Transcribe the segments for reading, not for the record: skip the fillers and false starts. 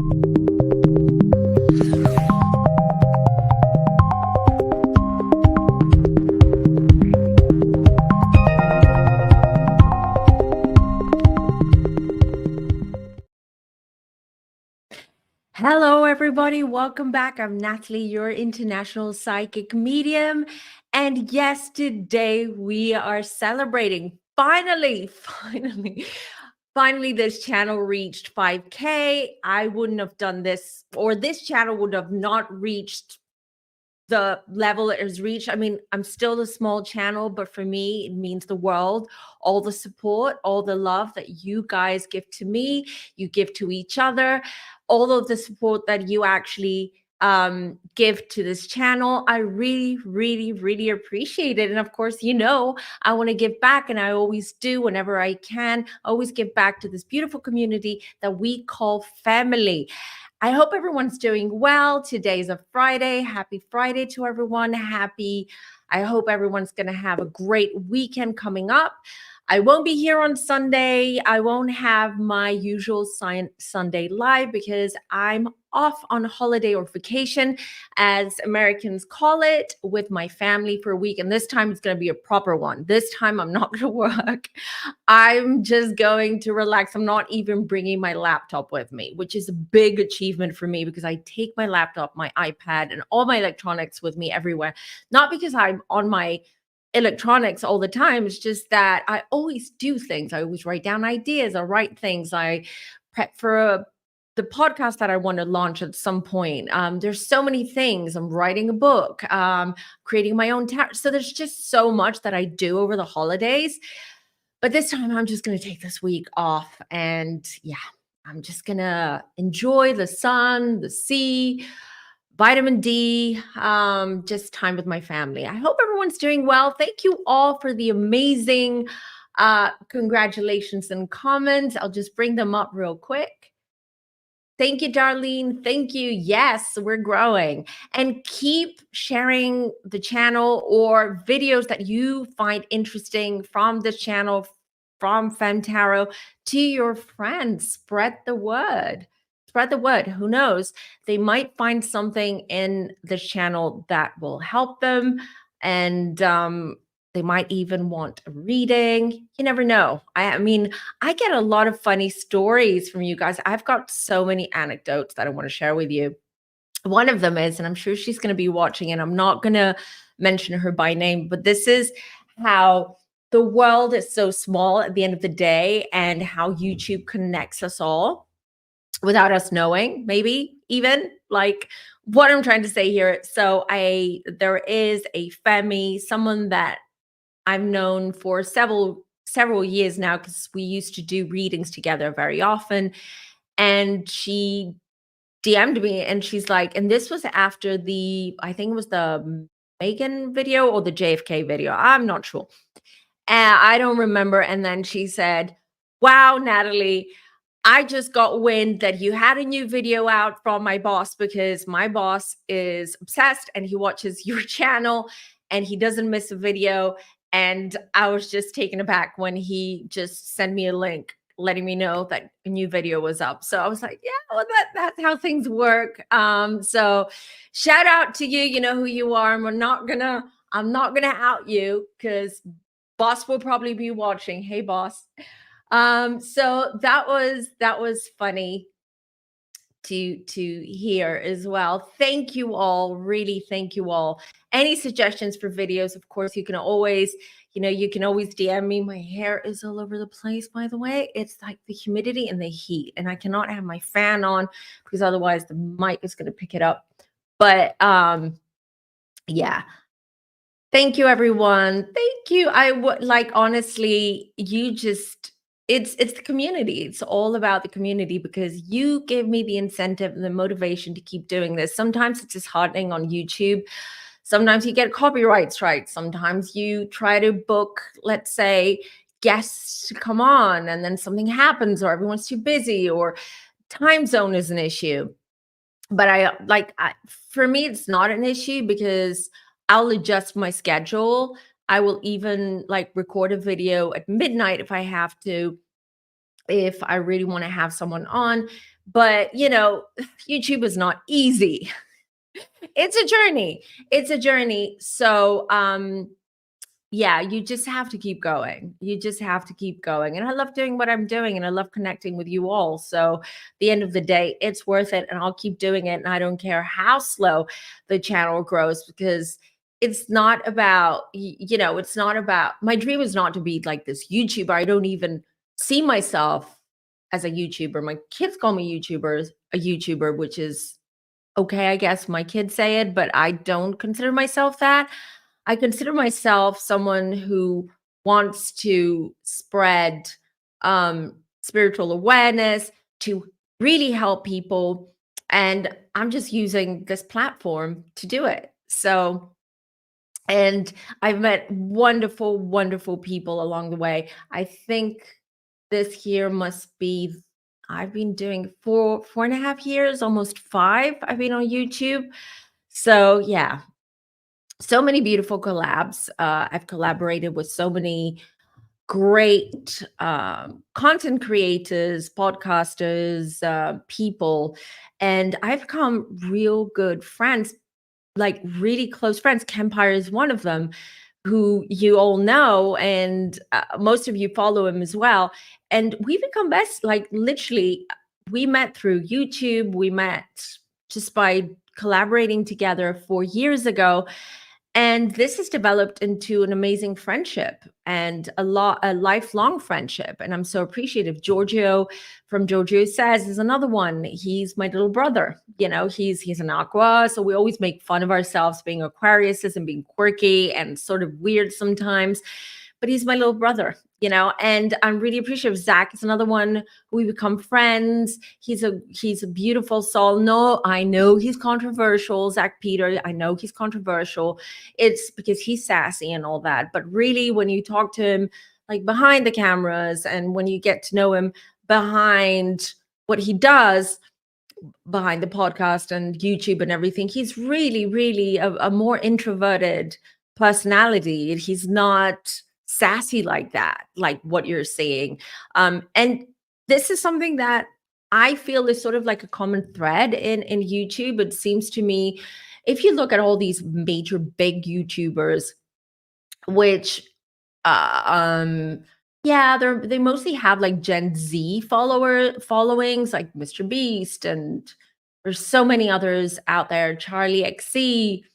Hello, everybody. Welcome back. I'm Natalie, your international psychic medium. And yes, today we are celebrating. Finally, this channel reached 5K. I wouldn't have done this, or this channel would have not reached the level it has reached. I mean, I'm still a small channel, but for me, it means the world. All the support, all the love that you guys give to me, you give to each other, all of the support that you actually give to this channel. I really, really, really appreciate it. And of course, you know, I want to give back, and I always do whenever I can. I always give back to this beautiful community that we call family. I hope everyone's doing well. Today's a Friday. Happy Friday to everyone. I hope everyone's going to have a great weekend coming up. I won't be here on Sunday. I won't have my usual Sunday live because I'm off on holiday or vacation, as Americans call it, with my family for a week. And this time it's going to be a proper one. This time I'm not going to work. I'm just going to relax. I'm not even bringing my laptop with me, which is a big achievement for me because I take my laptop, my iPad, and all my electronics with me everywhere. Not because I'm on my electronics all the time. It's just that I always do things. I always write down ideas. I write things. I prep for the podcast that I want to launch at some point. There's so many things. I'm writing a book, creating my own tarot. So there's just so much that I do over the holidays. But this time I'm just going to take this week off, and yeah, I'm just going to enjoy the sun, the sea, vitamin D, just time with my family. I hope everyone's doing well. Thank you all for the amazing congratulations and comments. I'll just bring them up real quick. Thank you, Darlene. Thank you. Yes, we're growing. And keep sharing the channel or videos that you find interesting from this channel, from FemmeTarot, to your friends. Spread the word. Spread the word. Who knows? They might find something in this channel that will help them. And they might even want a reading. You never know. I mean, I get a lot of funny stories from you guys. I've got so many anecdotes that I want to share with you. One of them is, and I'm sure she's going to be watching, and I'm not going to mention her by name, but this is how the world is so small at the end of the day, and how YouTube connects us all without us knowing, maybe even, like, what I'm trying to say here. So there is a Femi, someone that I've known for several years now, because we used to do readings together very often. And she DM'd me, and she's like, and this was after I think it was the Meghan video or the JFK video. I'm not sure. And I don't remember. And then she said, "Wow, Natalie, I just got wind that you had a new video out from my boss, because my boss is obsessed and he watches your channel and he doesn't miss a video." And I was just taken aback when he just sent me a link letting me know that a new video was up. So I was like, yeah, well, that's how things work. So shout out to you. You know who you are. And I'm not gonna out you, because boss will probably be watching. Hey, boss. So that was funny to hear as well. Thank you all. Really, thank you all. Any suggestions for videos, of course, you can always DM me. My hair is all over the place, by the way. It's like the humidity and the heat, and I cannot have my fan on because otherwise the mic is going to pick it up. But yeah. Thank you, everyone. Thank you. I would like, honestly, it's the community. It's all about the community, because you give me the incentive and the motivation to keep doing this. Sometimes it's disheartening on YouTube. Sometimes you get copyright strikes. Sometimes you try to book, let's say, guests to come on, and then something happens, or everyone's too busy, or time zone is an issue. But for me, it's not an issue, because I'll adjust my schedule. I will even record a video at midnight if I have to, if I really want to have someone on. But, YouTube is not easy. It's a journey. It's a journey. So, yeah, you just have to keep going. You just have to keep going. And I love doing what I'm doing and I love connecting with you all. So, at the end of the day, it's worth it and I'll keep doing it. And I don't care how slow the channel grows because it's not about, it's not about, my dream is not to be like this YouTuber. I don't even see myself as a YouTuber. My kids call me a YouTuber, which is okay, I guess my kids say it, but I don't consider myself that. I consider myself someone who wants to spread spiritual awareness, to really help people. And I'm just using this platform to do it. So, and I've met wonderful, wonderful people along the way. I think this year must be, I've been doing 4.5 years, almost 5. I've been on YouTube. So yeah, so many beautiful collabs. I've collaborated with so many great content creators, podcasters, people, and I've become real good friends, like really close friends. Kempire is one of them, who you all know, and most of you follow him as well. And we become best, like literally, we met through YouTube. We met just by collaborating together 4 years ago. And this has developed into an amazing friendship and a lifelong friendship. And I'm so appreciative. Giorgio from Giorgio Says is another one. He's my little brother. He's an Aqua. So we always make fun of ourselves being Aquariuses and being quirky and sort of weird sometimes. But he's my little brother, and I'm really appreciative. Zach is another one who we become friends. He's a beautiful soul. No, I know he's controversial, Zach Peter. I know he's controversial. It's because he's sassy and all that. But really, when you talk to him, like behind the cameras, and when you get to know him behind what he does, behind the podcast and YouTube and everything, he's really, really a more introverted personality. He's not sassy like that, like what you're saying. And this is something that I feel is sort of like a common thread in YouTube. It seems to me, if you look at all these major big YouTubers, which yeah, they mostly have like Gen Z followings, like Mr. Beast, and there's so many others out there, Charlie XC.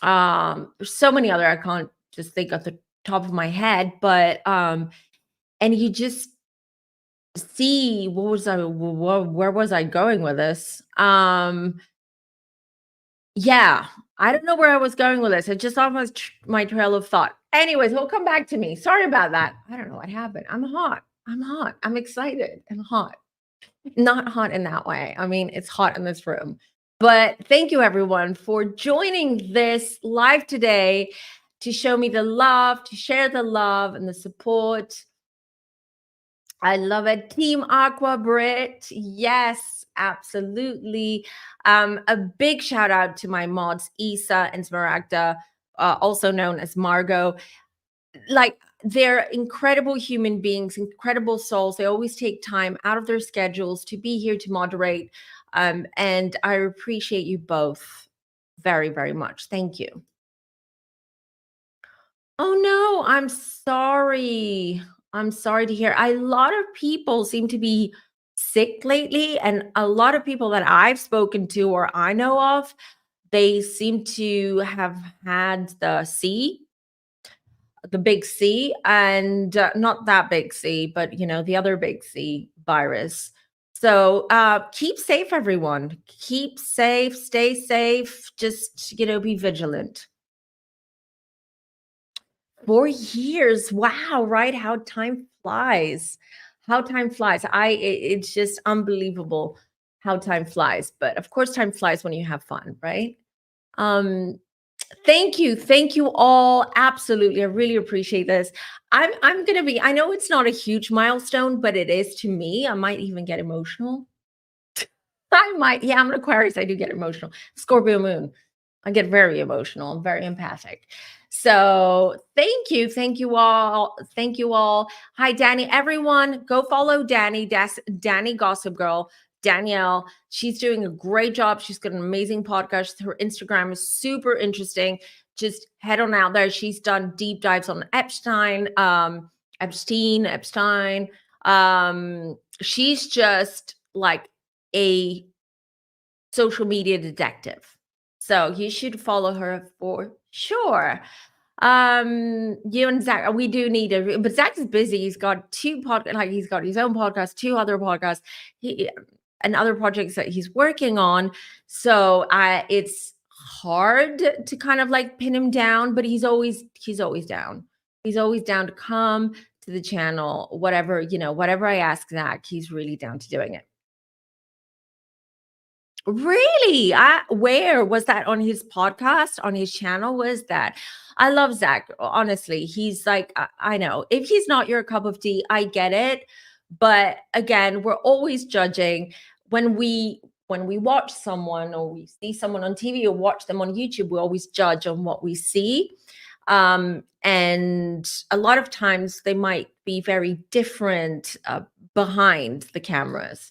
There's so many other, I can't just think at the top of my head, but and you just see, where was I going with this? Yeah, I don't know where I was going with this. I just lost my trail of thought. Anyways, we'll come back to me. Sorry about that. I don't know what happened. I'm hot. I'm hot. I'm excited. I'm hot. Not hot in that way. I mean, it's hot in this room. But thank you, everyone, for joining this live today to show me the love, to share the love and the support. I love it. Team Aqua Brit. Yes, absolutely. A big shout out to my mods, Isa and Smaragda, also known as Margot. Like, they're incredible human beings, incredible souls. They always take time out of their schedules to be here to moderate. And I appreciate you both very, very much. Thank you. Oh no, I'm sorry. I'm sorry to hear. A lot of people seem to be sick lately, and a lot of people that I've spoken to or I know of, they seem to have had the big C, and not that big C, but the other big C virus. So keep safe, everyone. Keep safe, stay safe. Just be vigilant. 4 years. Wow, right? How time flies. How time flies. It's just unbelievable how time flies. But of course, time flies when you have fun, right? Thank you. Thank you all. Absolutely. I really appreciate this. I'm gonna be, I know it's not a huge milestone, but it is to me. I might even get emotional. I might, yeah, I'm an Aquarius. I do get emotional. Scorpio moon. I get very emotional. I'm very empathic. So thank you. Thank you all. Thank you all. Hi, Danny. Everyone, go follow Danny, Danny Gossip Girl. Danielle. She's doing a great job. She's got an amazing podcast. Her Instagram is super interesting. Just head on out there. She's done deep dives on Epstein. She's just like a social media detective. So you should follow her for sure. You and Zach, we do need but Zach is busy. He's got two podcasts, like he's got his own podcast, two other podcasts, and other projects that he's working on. So it's hard to kind of like pin him down, but he's always down. He's always down to come to the channel, whatever I ask Zach, he's really down to doing it. Really? Where was that? On his podcast, on his channel? Was that? I love Zach. Honestly, he's like, I know if he's not your cup of tea, I get it. But again, we're always judging when we watch someone or we see someone on TV or watch them on YouTube. We always judge on what we see. And a lot of times they might be very different behind the cameras.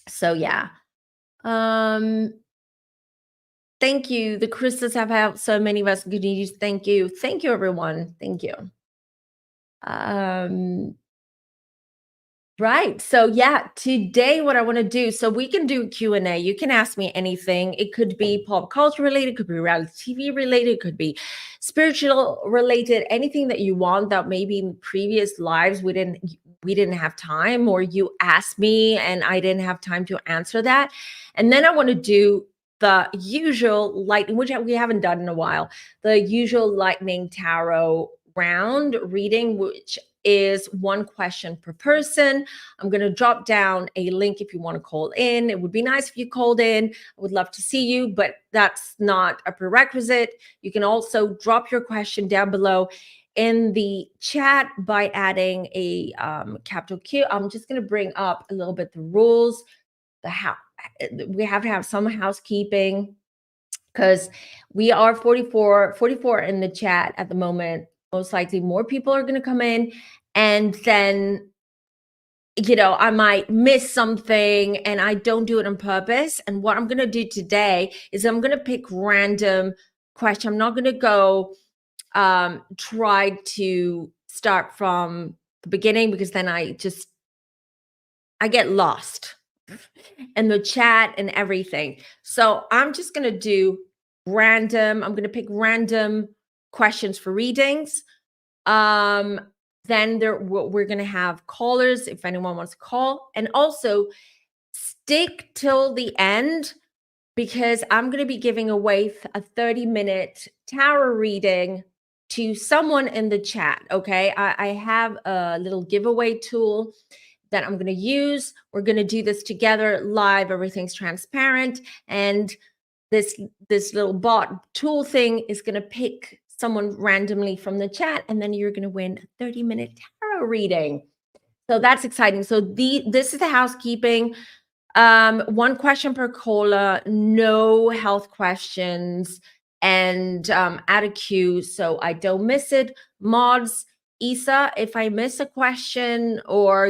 So yeah. Thank you. The crystals have helped so many of us. Good news. Thank you. Thank you, everyone. Thank you. Right. So yeah, today what I want to do, so we can do Q&A. You can ask me anything. It could be pop culture related, could be reality TV related, could be spiritual related, anything that you want that maybe in previous lives we didn't have time, or you asked me and I didn't have time to answer that. And then I want to do the usual lightning, which we haven't done in a while, the usual lightning tarot round reading, which is one question per person. I'm going to drop down a link if you want to call in. It would be nice if you called in. I would love to see you, but that's not a prerequisite. You can also drop your question down below in the chat by adding a capital Q. I'm just going to bring up a little bit the rules. We have to have some housekeeping because we are 44 in the chat at the moment. Most likely more people are going to come in, and then I might miss something, and I don't do it on purpose. And what I'm going to do today is I'm going to pick random questions. I'm not going to go try to start from the beginning, because then I get lost in the chat and everything. So I'm just going to do random. I'm going to pick random questions for readings. Then we're going to have callers if anyone wants to call, and also stick till the end, because I'm going to be giving away a 30-minute tarot reading to someone in the chat. Okay. I have a little giveaway tool that I'm going to use. We're going to do this together live. Everything's transparent. And this little bot tool thing is going to pick someone randomly from the chat, and then you're going to win a 30-minute tarot reading. So that's exciting. So this is the housekeeping. One question per caller, no health questions, and add a queue so I don't miss it. Mods, Isa, if I miss a question or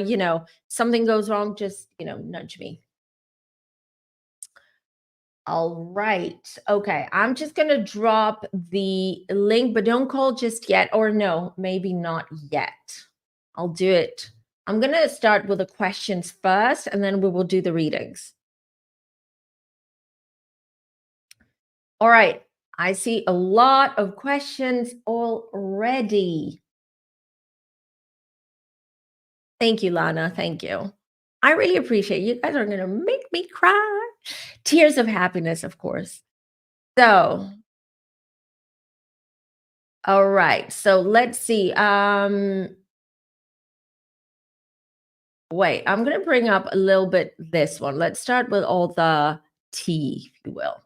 something goes wrong, just nudge me. All right. Okay. I'm just going to drop the link, but don't call just yet, or no, maybe not yet. I'll do it. I'm going to start with the questions first, and then we will do the readings. All right. I see a lot of questions already. Thank you, Lana. Thank you. I really appreciate it. You guys are going to make me cry. Tears of happiness, of course. So, all right. So let's see. Wait, I'm going to bring up a little bit this one. Let's start with all the tea, if you will.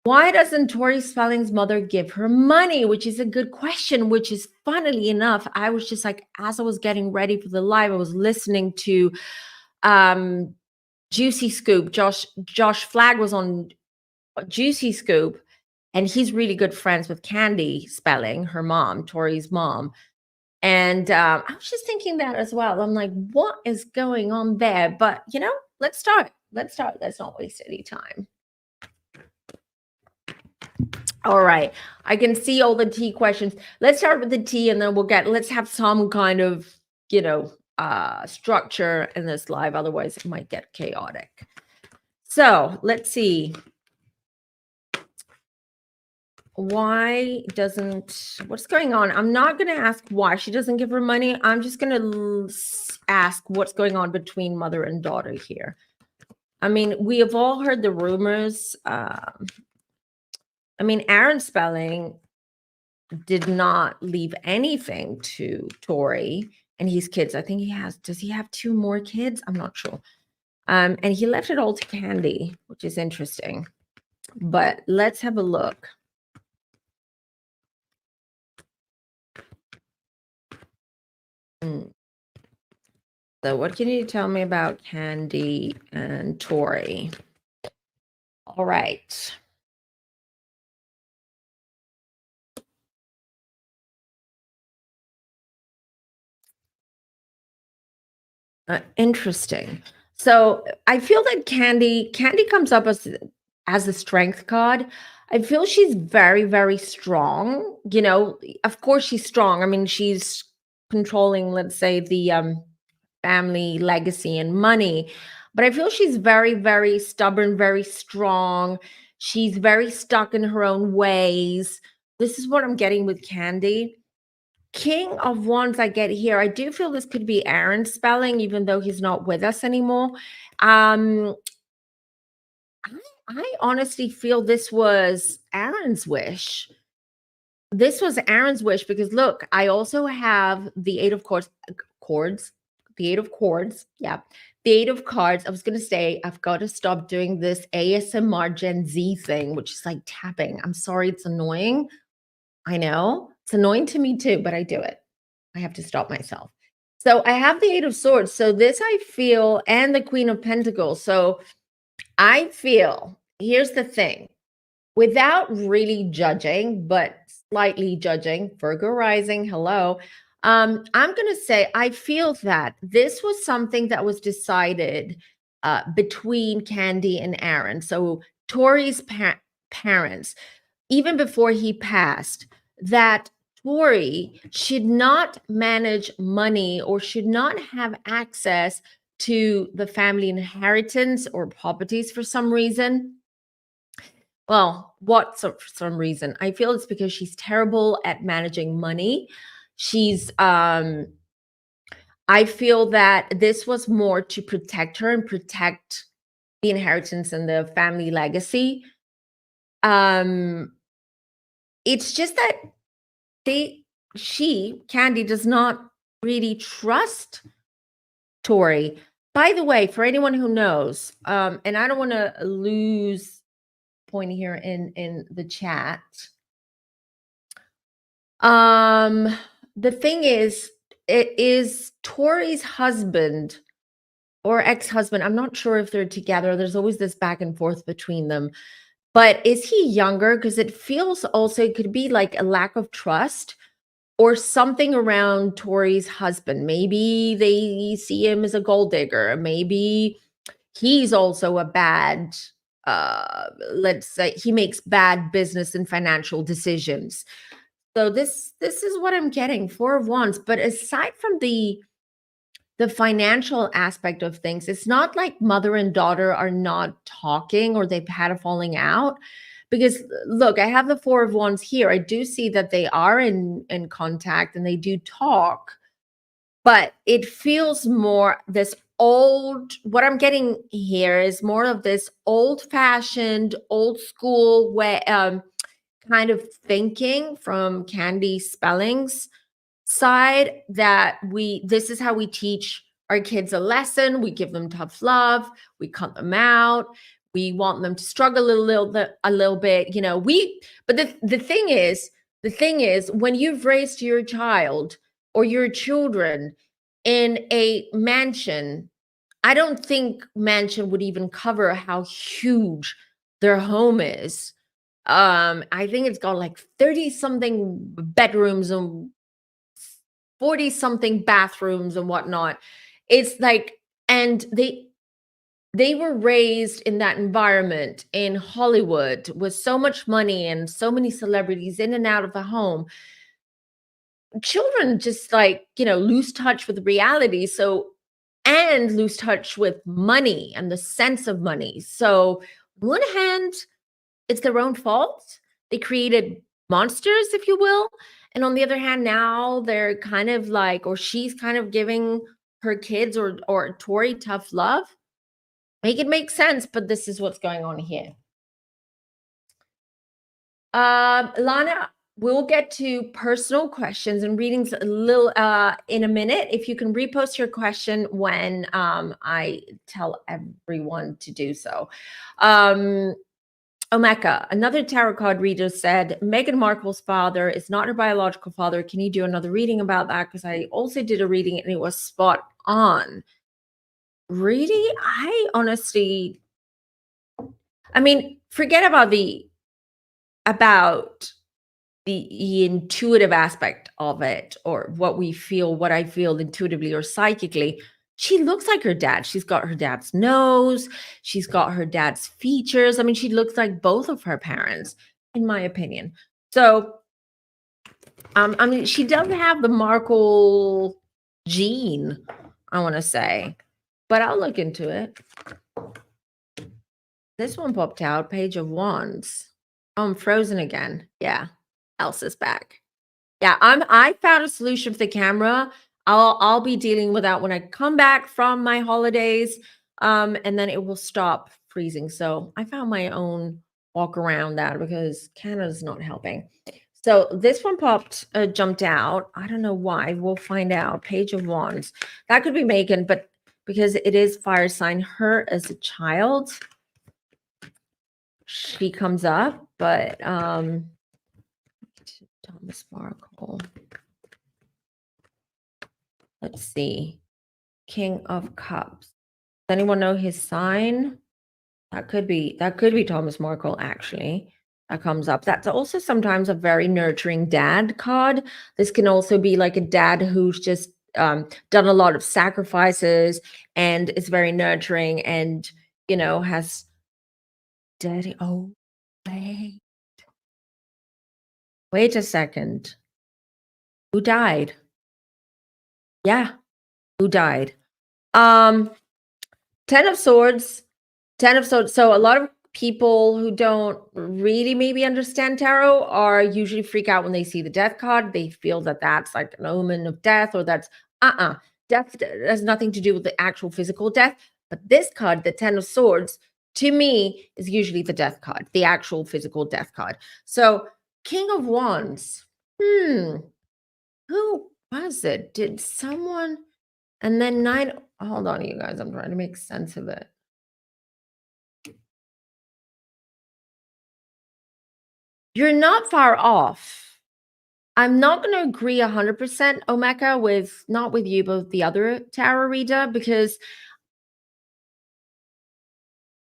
Why doesn't Tori Spelling's mother give her money? Which is a good question, which is, funnily enough, I was just like, as I was getting ready for the live, I was listening to Juicy Scoop. Josh Flagg was on Juicy Scoop, and he's really good friends with Candy Spelling, her mom, Tori's mom. And I was just thinking that as well. I'm like, what is going on there? But let's start. Let's start. Let's not waste any time. All right. I can see all the T questions. Let's start with the T and then let's have some kind of, structure in this live. Otherwise it might get chaotic. So let's see. What's going on? I'm not going to ask why she doesn't give her money. I'm just going to ask what's going on between mother and daughter here. I mean, we have all heard the rumors. Aaron Spelling did not leave anything to Tori and his kids. I think does he have 2 more kids? I'm not sure. And he left it all to Candy, which is interesting. But let's have a look. So what can you tell me about Candy and Tori? All right. Interesting. So I feel that Candy comes up as a strength card. I feel she's very, very strong. Of course she's strong. I mean, she's controlling, let's say, the family legacy and money. But I feel she's very, very stubborn, very strong. She's very stuck in her own ways. This is what I'm getting with Candy. King of Wands I get here. I do feel this could be Aaron Spelling, even though he's not with us anymore. I honestly feel this was Aaron's wish. This was Aaron's wish because look, I also have the 8 of chords. The 8 of chords. Yeah. The 8 of cards. I was going to say, I've got to stop doing this ASMR Gen Z thing, which is like tapping. I'm sorry, it's annoying. I know. It's annoying to me too, but I do it. I have to stop myself. So I have the 8 of swords. So this I feel, and the Queen of Pentacles. So I feel, here's the thing, without really judging, but slightly judging, Virgo rising, hello. I'm going to say, I feel that this was something that was decided between Candy and Aaron. So Tori's parents, even before he passed, that Tori should not manage money or should not have access to the family inheritance or properties for some reason. Well, for some reason? I feel it's because she's terrible at managing money. I feel that this was more to protect her and protect the inheritance and the family legacy. It's just that Candy does not really trust Tori. By the way, for anyone who knows, and I don't want to lose point here in the chat. The thing is, it is Tori's husband or ex-husband. I'm not sure if they're together. There's always this back and forth between them. But is he younger? Because it feels also it could be like a lack of trust or something around Tori's husband. Maybe they see him as a gold digger. Maybe he's also a bad, let's say he makes bad business and financial decisions. So this is what I'm getting, 4 of Wands. But aside from the financial aspect of things, it's not like mother and daughter are not talking or they've had a falling out. Because look, I have the 4 of Wands here. I do see that they are in contact and they do talk, but it feels more this what I'm getting here is more of this old-fashioned, old school way, kind of thinking from Candy Spelling's side, that this is how we teach our kids a lesson. We give them tough love, we cut them out, we want them to struggle a little bit, but the thing is when you've raised your child or your children in a mansion, I don't think mansion would even cover how huge their home is. I think it's got like 30 something bedrooms and 40 something bathrooms and whatnot. It's like, and they were raised in that environment in Hollywood with so much money and so many celebrities in and out of the home. Children just like, lose touch with reality. So, and lose touch with money and the sense of money. So, on one hand, it's their own fault. They created monsters, if you will. And on the other hand, now they're kind of like, or she's kind of giving her kids or Tori tough love. Make it make sense, but this is what's going on here. Lana, we'll get to personal questions and readings a little in a minute. If you can repost your question when I tell everyone to do so. Omeka, another tarot card reader, said Meghan Markle's father is not her biological father. Can you do another reading about that? Because I also did a reading and it was spot on. Really? I honestly, forget about the intuitive aspect of it, or what I feel intuitively or psychically. She looks like her dad. She's got her dad's nose. She's got her dad's features. She looks like both of her parents, in my opinion. So, she doesn't have the Markle gene, I want to say, but I'll look into it. This one popped out, Page of Wands. Oh, I'm frozen again. Yeah, Elsa's back. Yeah, I found a solution for the camera. I'll be dealing with that when I come back from my holidays, and then it will stop freezing. So I found my own walk around that because Canada's not helping. So this one jumped out. I don't know why. We'll find out. Page of Wands. That could be Meghan, but because it is fire sign, her as a child, she comes up, but Thomas Markle. Let's see. King of Cups. Does anyone know his sign? That could be Thomas Markle, actually. That comes up. That's also sometimes a very nurturing dad card. This can also be like a dad who's just done a lot of sacrifices and is very nurturing and, has daddy. Oh, wait a second. Who died? Yeah, who died? 10 of Swords. 10 of Swords. So a lot of people who don't really maybe understand tarot are usually freak out when they see the death card. They feel that that's like an omen of death, or that's death has nothing to do with the actual physical death. But this card, the 10 of Swords, to me is usually the death card, the actual physical death card. So King of Wands. Who was it? Did someone? And then 9. Hold on, you guys. I'm trying to make sense of it. You're not far off. I'm not going to agree 100%, Omeka, not with you, but with the other tarot reader, because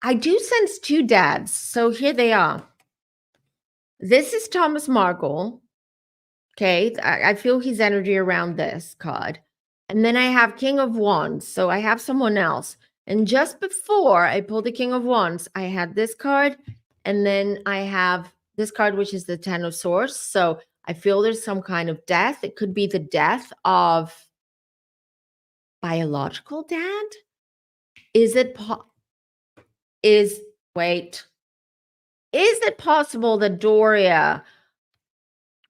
I do sense 2 dads. So here they are. This is Thomas Markle. Okay. I feel his energy around this card. And then I have King of Wands. So I have someone else. And just before I pulled the King of Wands, I had this card. And then I have this card, which is the 10 of Swords. So I feel there's some kind of death. It could be the death of biological dad. Is it possible that Doria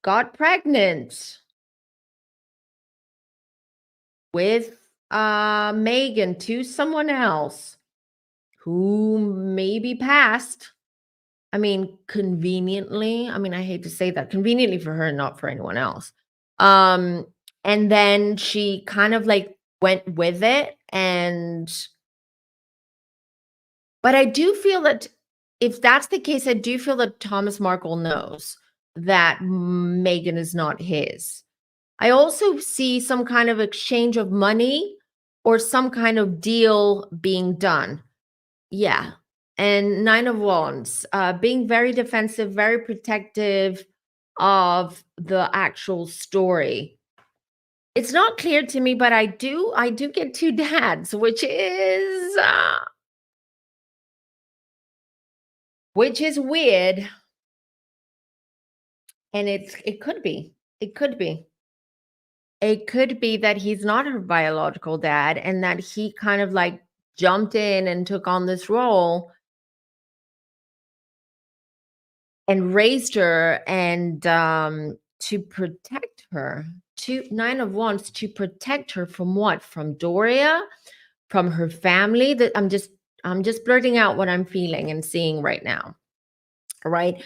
got pregnant with Meghan to someone else who maybe passed? Conveniently. I hate to say that, conveniently for her, not for anyone else. And then she kind of like went with it. But I do feel that if that's the case, I do feel that Thomas Markle knows that Meghan is not his. I also see some kind of exchange of money or some kind of deal being done. Yeah. And 9 of Wands, being very defensive, very protective of the actual story. It's not clear to me, but I do get 2 dads, which is which is weird. And it could be. It could be. It could be that he's not her biological dad and that he kind of like jumped in and took on this role and raised her and to protect her. To 9 of Wands, to protect her from what? From Doria, from her family. That I'm just blurting out what I'm feeling and seeing right now. All right.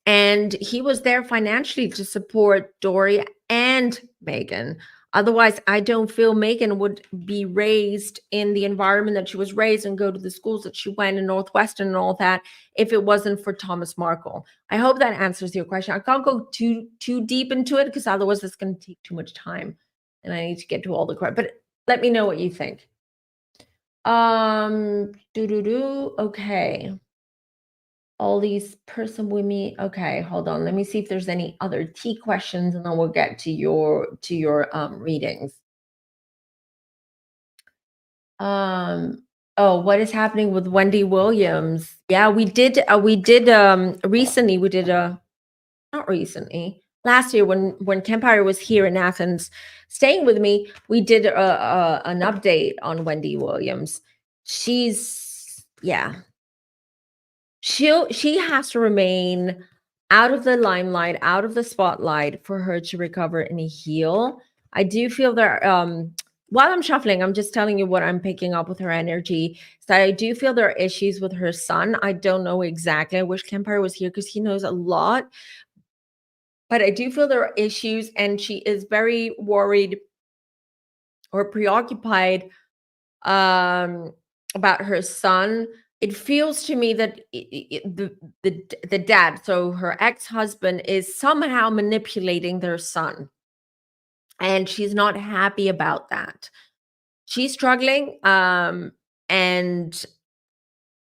And he was there financially to support Dory and Meghan. Otherwise, I don't feel Meghan would be raised in the environment that she was raised and go to the schools that she went in Northwestern and all that if it wasn't for Thomas Markle. I hope that answers your question. I can't go too deep into it because otherwise it's going to take too much time and I need to get to all the correct. But let me know what you think. Okay. All these person with me. Okay, hold on. Let me see if there's any other T questions, and then we'll get to your readings. Oh, what is happening with Wendy Williams? Yeah, we did recently. We did not recently. Last year when Kempire was here in Athens, staying with me, we did an update on Wendy Williams. She's she has to remain out of the limelight, out of the spotlight for her to recover and heal. I do feel that while I'm shuffling, I'm just telling you what I'm picking up with her energy. So I do feel there are issues with her son. I don't know exactly. I wish Kempire was here because he knows a lot. But I do feel there are issues, and she is very worried or preoccupied about her son. It feels to me that the dad, so her ex-husband, is somehow manipulating their son, and she's not happy about that. She's struggling, and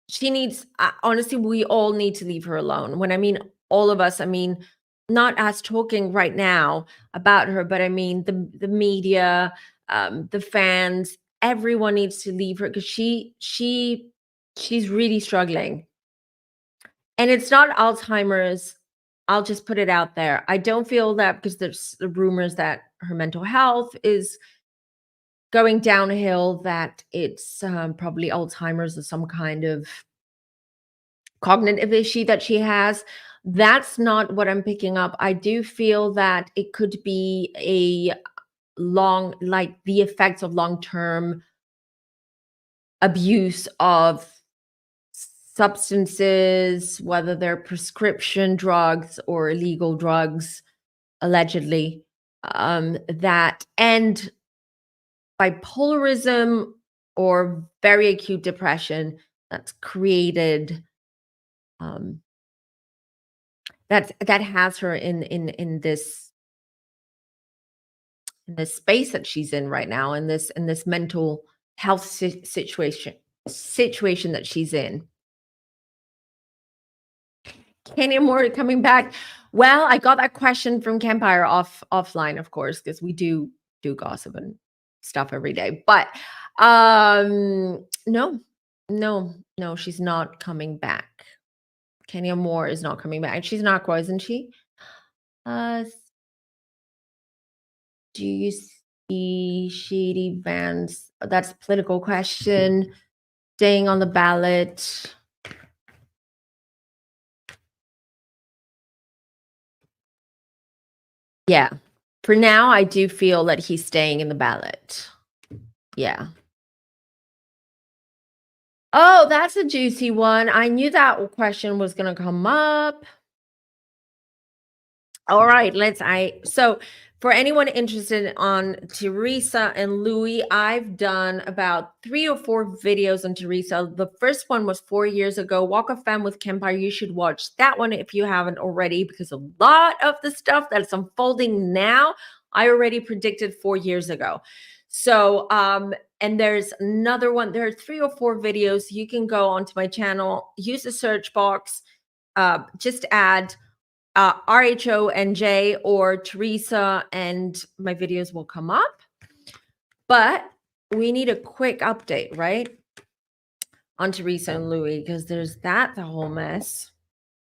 she needs. Honestly, we all need to leave her alone. When I mean all of us, I mean not us talking right now about her, but I mean the media, the fans. Everyone needs to leave her because she's really struggling. And it's not Alzheimer's. I'll just put it out there. I don't feel that because there's the rumors that her mental health is going downhill, that it's probably Alzheimer's or some kind of cognitive issue that she has. That's not what I'm picking up. I do feel that it could be a like the effects of long-term abuse of substances, whether they're prescription drugs or illegal drugs, allegedly, that and bipolarism or very acute depression that's created that has her in this space that she's in right now, in this mental health situation that she's in. Kenya Moore coming back. Well, I got that question from Kempire offline, of course, because we do gossip and stuff every day. But no, she's not coming back. Kenya Moore is not coming back. She's not, isn't she? Do you see Shady Vance? That's a political question. Staying on the ballot. Yeah. For now, I do feel that he's staying in the ballot. Yeah. Oh, that's a juicy one. I knew that question was going to come up. All right, so for anyone interested on Teresa and Louie, I've done about 3 or 4 videos on Teresa. The first one was 4 years ago, Walk of Femme with Kempire. You should watch that one if you haven't already, because a lot of the stuff that's unfolding now, I already predicted 4 years ago. So, and there's another one. There are 3 or 4 videos. You can go onto my channel, use the search box, just add RHONJ or Teresa, and my videos will come up. But we need a quick update, right? on Teresa and Louie, because there's that's a whole mess.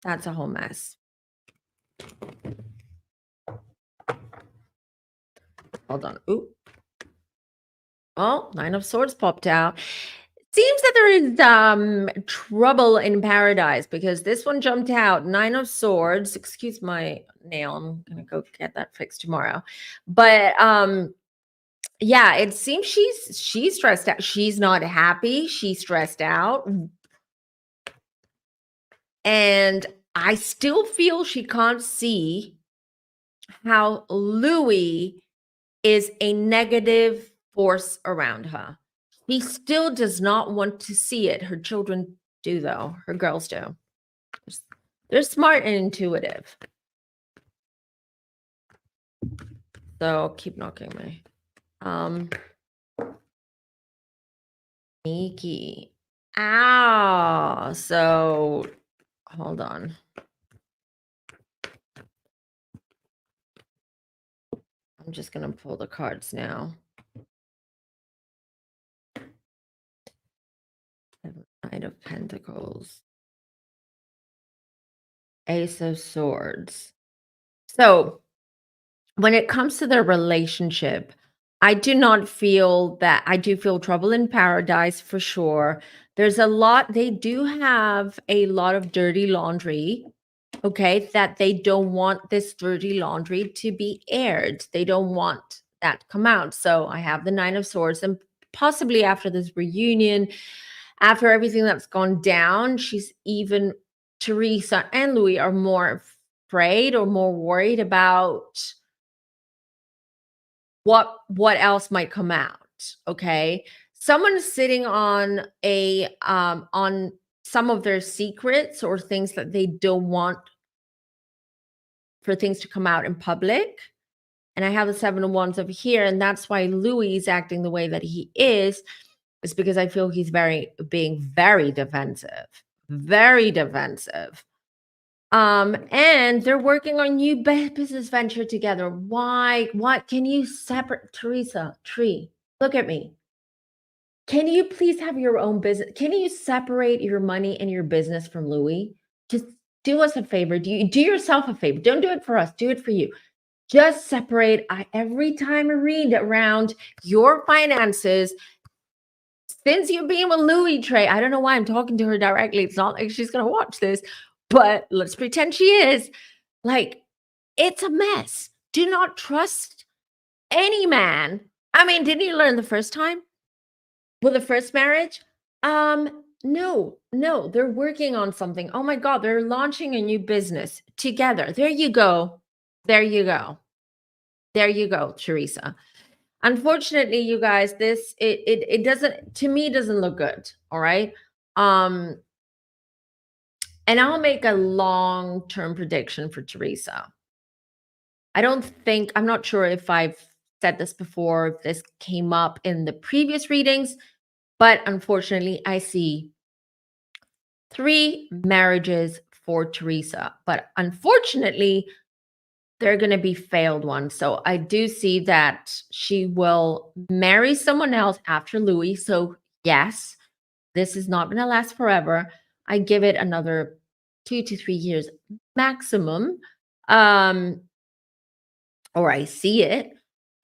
That's a whole mess. Hold on. Ooh. Oh, Nine of Swords popped out. Seems that there is trouble in paradise, because this one jumped out. Nine of Swords. Excuse my nail. I'm gonna go get that fixed tomorrow. But yeah, it seems she's stressed out. She's not happy. She's stressed out. And I still feel she can't see how Louie is a negative force around her. He still does not want to see it. Her children do, though. Her girls do. They're smart and intuitive. So keep knocking me. Sneaky. Ow. So hold on. I'm just going to pull the cards now. Knight of Pentacles. Ace of Swords. So when it comes to their relationship, I do not feel that. I do feel trouble in paradise for sure. There's a lot. They do have a lot of dirty laundry. Okay, that they don't want this dirty laundry to be aired. They don't want that to come out. So I have the Nine of Swords, and possibly after this reunion, after everything that's gone down, Teresa and Louie are more afraid or more worried about what else might come out. Okay, someone is sitting on on some of their secrets or things that they don't want for things to come out in public. And I have the Seven of Wands over here, and that's why Louis is acting the way that he is because I feel he's being very defensive. Very defensive. And they're working on new business venture together. Why? What can you separate? Teresa, Tree, look at me. Can you please have your own business? Can you separate your money and your business from Louis? Just do us a favor. Do yourself a favor. Don't do it for us. Do it for you. Just separate. Every time I read around your finances, since you've been with Louis, Trey, I don't know why I'm talking to her directly. It's not like she's going to watch this, but let's pretend she is. Like, it's a mess. Do not trust any man. I mean, didn't you learn the first time with the first marriage? No, they're working on something. Oh my God, they're launching a new business together. There you go. There you go. There you go, Teresa. Unfortunately, you guys, it doesn't, to me, doesn't look good. All right. And I'll make a long-term prediction for Teresa. I'm not sure if I've said this before, if this came up in the previous readings, but unfortunately, I see 3 marriages for Teresa. But unfortunately, they're going to be failed ones. So I do see that she will marry someone else after Louis. So yes, this is not going to last forever. I give it another 2 to 3 years maximum. Or I see it.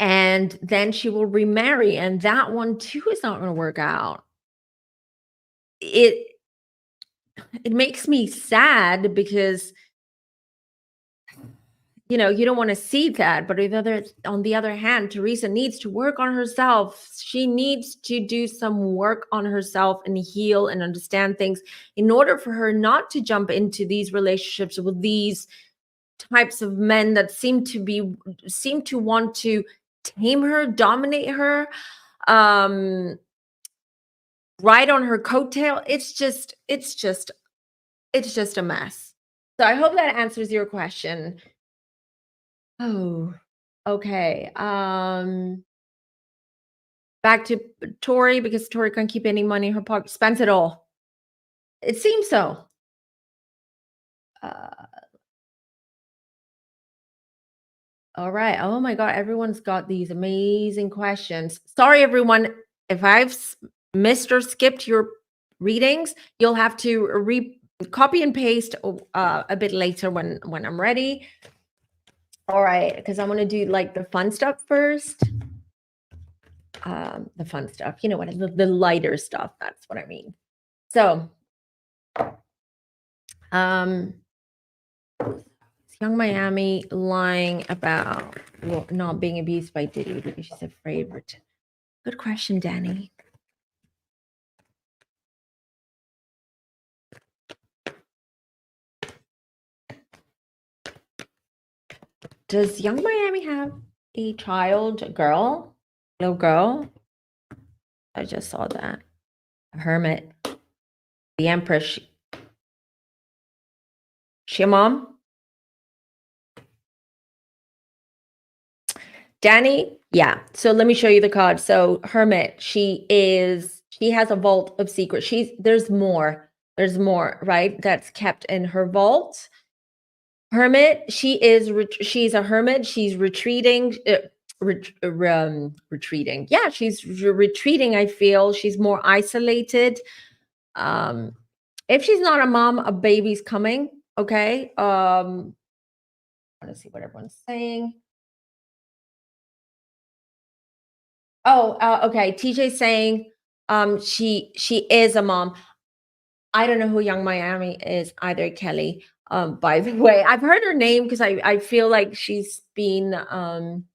And then she will remarry. And that one too is not going to work out. It makes me sad because you don't want to see that. But on the other hand, Teresa needs to work on herself. She needs to do some work on herself and heal and understand things in order for her not to jump into these relationships with these types of men that seem to want to tame her, dominate her, ride on her coattail. It's just a mess. So I hope that answers your question. Oh, okay. Back to Tori, because Tori can't keep any money in her pocket, spends it all. It seems so. All right. Oh my God, everyone's got these amazing questions. Sorry, everyone, if I've missed or skipped your readings, you'll have to copy and paste a bit later when I'm ready. All right, because I'm going to do like the fun stuff first. The fun stuff, you know what, the lighter stuff, that's what I mean. So Young Miami lying about not being abused by Diddy because she's afraid. Good question, Danny. Does Young Miami have a child, a girl, little girl? I just saw that. A hermit. The Empress. She a mom? Danny? Yeah. So let me show you the card. So Hermit, she has a vault of secrets. There's more, right? That's kept in her vault. Hermit, she's a hermit. She's retreating. Retreating. Yeah, she's retreating. I feel she's more isolated. If she's not a mom, a baby's coming. Okay. I want to see what everyone's saying. Oh, okay. TJ's saying she is a mom. I don't know who Young Miami is either, Kelly. By the way, I've heard her name because I feel like she's been in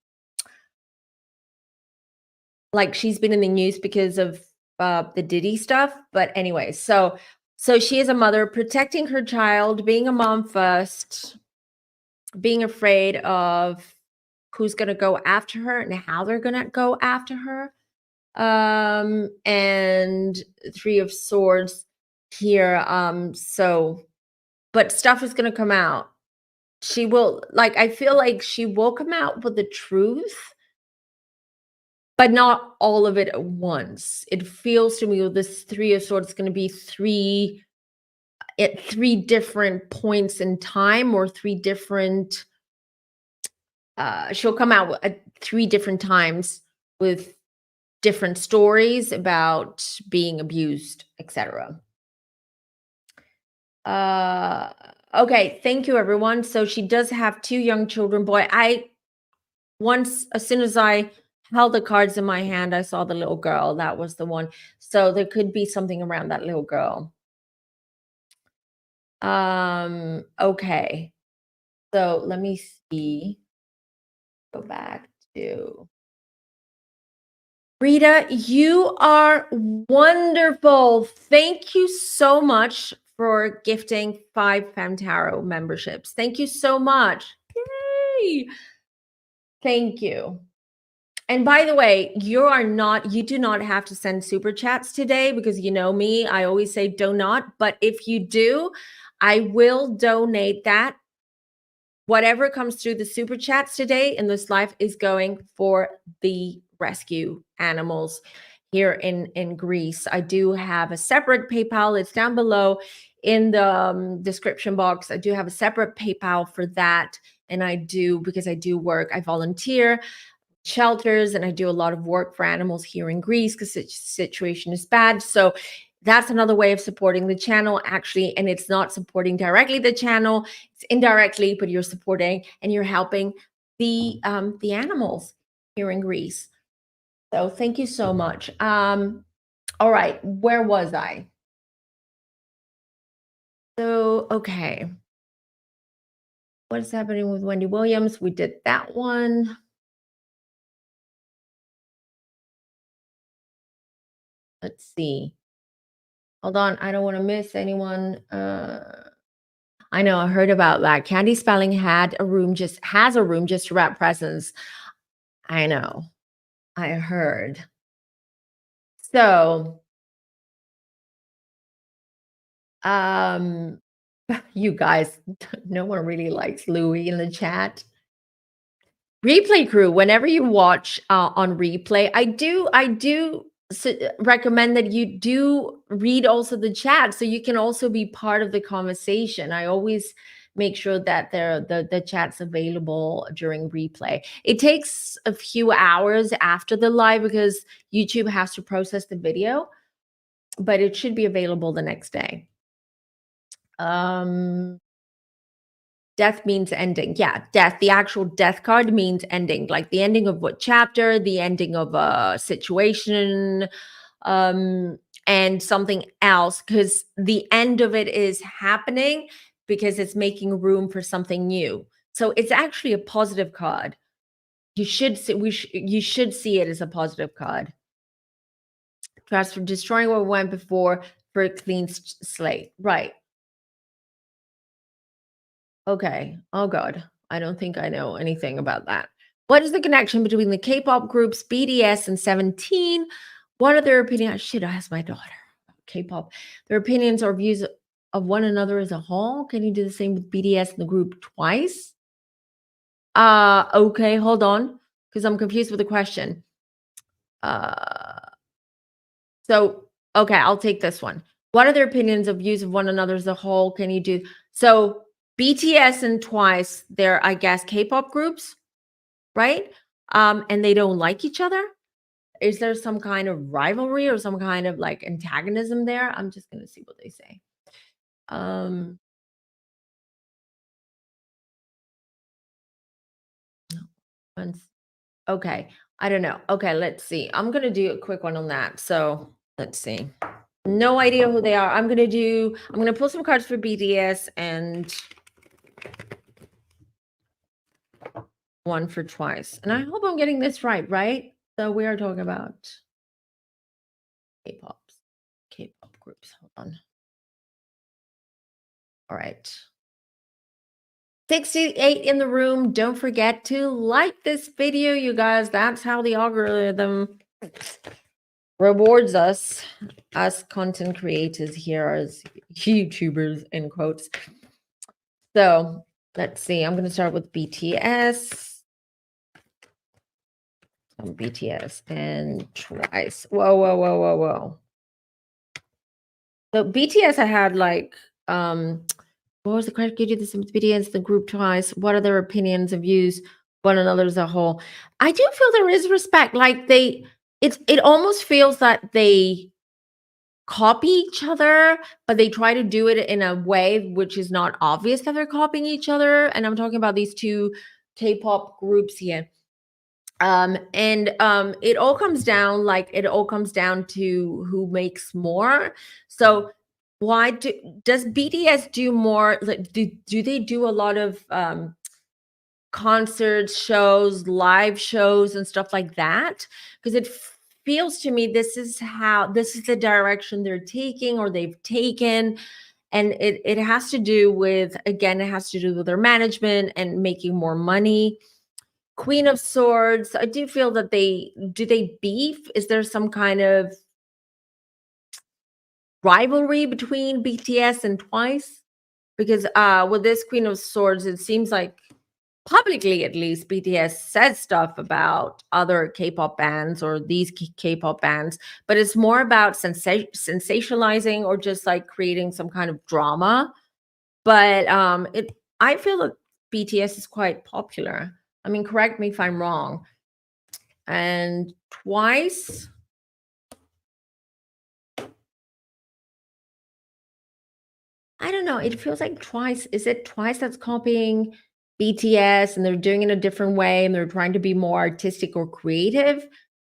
the news because of the Diddy stuff. But anyway, so she is a mother protecting her child, being a mom first, being afraid of who's going to go after her and how they're going to go after her. And Three of Swords here. But stuff is going to come out. She will, I feel like she will come out with the truth, but not all of it at once. It feels to me with this Three of Swords is going to be at three different points in time, or three different, she'll come out at three different times with different stories about being abused, etc. Okay, thank you, everyone. So she does have two young children. Boy, as soon as I held the cards in my hand, I saw the little girl. That was the one. So there could be something around that little girl. Okay. So let me see. Go back to Rita. You are wonderful. Thank you so much for gifting 5 FemmeTarot memberships. Thank you so much. Yay! Thank you. And by the way, you do not have to send super chats today, because you know me, I always say do not. But if you do, I will donate that. Whatever comes through the super chats today in this live is going for the rescue animals here in Greece. I do have a separate PayPal. It's down below in the description box. I do have a separate PayPal for that. And I do, because I do work, I volunteer shelters, and I do a lot of work for animals here in Greece because the situation is bad. So that's another way of supporting the channel, actually. And it's not supporting directly the channel, it's indirectly, but you're supporting and you're helping the animals here in Greece. So thank you so much. All right, where was I? So, okay. What is happening with Wendy Williams? We did that one. Let's see. Hold on, I don't want to miss anyone. I know, I heard about that. Candy Spelling has a room just to wrap presents. I know, I heard. So, you guys, no one really likes Louie in the chat. Replay crew, whenever you watch on replay, I do recommend that you do read also the chat, so you can also be part of the conversation. I always make sure that the chat's available during replay. It takes a few hours after the live because YouTube has to process the video. but it should be available the next day. Death means ending. Yeah, death. The actual death card means ending, like the ending of what chapter, the ending of a situation, and something else, because the end of it is happening because it's making room for something new. So it's actually a positive card. You should see you should see it as a positive card. Transfer destroying what went before for a clean slate. Right. Okay. Oh God. I don't think I know anything about that. What is the connection between the K-pop groups BTS and 17? What are their opinions? Shit, I asked my daughter about K-pop. Their opinions or views of one another as a whole. Can you do the same with BTS and the group twice? Okay, hold on, because I'm confused with the question. Uh so okay, I'll take this one. What are their opinions of views of one another as a whole? Can you do so BTS and Twice, they're, I guess, K-pop groups, right? And they don't like each other. Is there some kind of rivalry or some kind of like antagonism there? I'm just gonna see what they say. Um, once- okay, I don't know. Okay, let's see. I'm gonna do a quick one on that. So let's see. No idea who they are. I'm gonna pull some cards for BTS and one for Twice. And I hope I'm getting this right? So we are talking about K-pops, K-pop groups. Hold on. All right. 68 in the room. Don't forget to like this video, you guys. That's how the algorithm rewards us content creators here as YouTubers in quotes. So let's see. I'm going to start with BTS. BTS and Twice. Whoa. So BTS, I had like, what was the question? Could you do this with BTS, the group Twice? What are their opinions and views, one another as a whole? I do feel there is respect. Like it almost feels that they copy each other, but they try to do it in a way which is not obvious that they're copying each other. And I'm talking about these two K-pop groups here. It all comes down to who makes more. So does BTS do more, like do they do a lot of concerts, shows, live shows and stuff like that? Because it feels to me this is the direction they're taking or they've taken. And it has to do with, again, it has to do with their management and making more money. Queen of Swords, I do feel that they beef? Is there some kind of rivalry between BTS and Twice? Because with this Queen of Swords, it seems like publicly at least BTS says stuff about other K-pop bands or these K-pop bands, but it's more about sensationalizing or just like creating some kind of drama. But I feel that BTS is quite popular. I mean, correct me if I'm wrong. And Twice, I don't know, it feels like Twice, is it Twice that's copying BTS and they're doing it a different way and they're trying to be more artistic or creative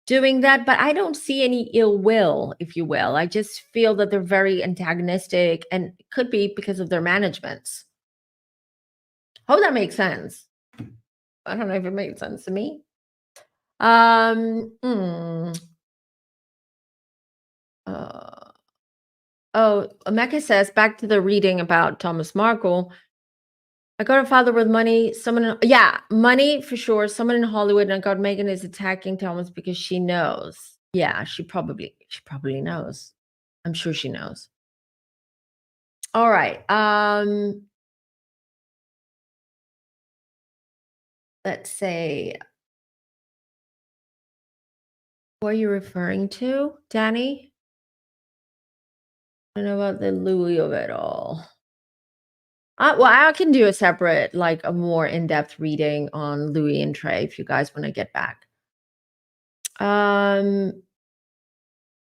doing that? But I don't see any ill will, if you will. I just feel that they're very antagonistic, and it could be because of their managements. Hope that makes sense. I don't know if it made sense to me. Hmm. Oh, Mecca says, back to the reading about Thomas Markle. I got a father with money. Yeah, money for sure. Someone in Hollywood, and I got Meghan is attacking Thomas because she knows. Yeah, she probably knows. I'm sure she knows. All right. Let's say, what are you referring to, Danny? I don't know about the Louie of it all. Well, I can do a separate, like a more in-depth reading on Louie and Trey if you guys want to get back.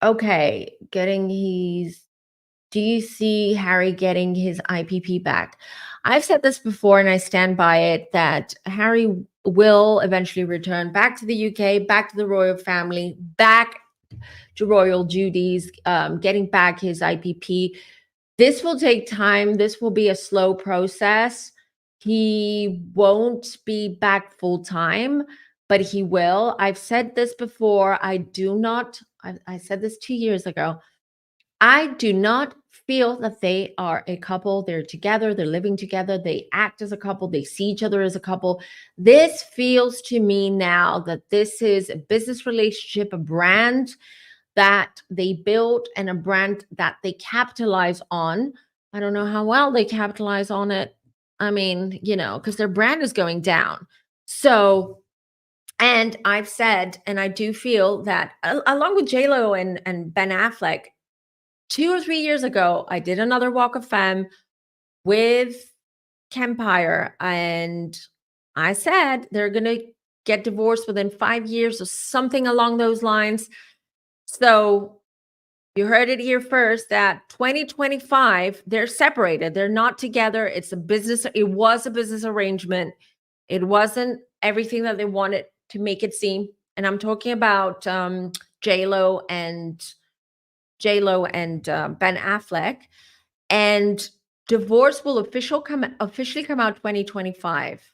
Okay, do you see Harry getting his IPP back? I've said this before and I stand by it that Harry will eventually return back to the UK, back to the royal family, back to royal duties, getting back his IPP. This will take time. This will be a slow process. He won't be back full time, but he will. I've said this before. I said this 2 years ago. I do not feel that they are a couple. They're together, they're living together, they act as a couple, they see each other as a couple. This feels to me now that this is a business relationship, a brand that they built, and a brand that they capitalize on. I don't know how well they capitalize on it. I mean, because their brand is going down. So, and I've said, and I do feel that along with JLo and Ben Affleck, 2 or 3 years ago, I did another Walk of Femme with Kempire, and I said they're going to get divorced within 5 years or something along those lines. So you heard it here first that 2025, they're separated. They're not together. It was a business arrangement. It wasn't everything that they wanted to make it seem. And I'm talking about J-Lo and Ben Affleck. And divorce will officially come out 2025.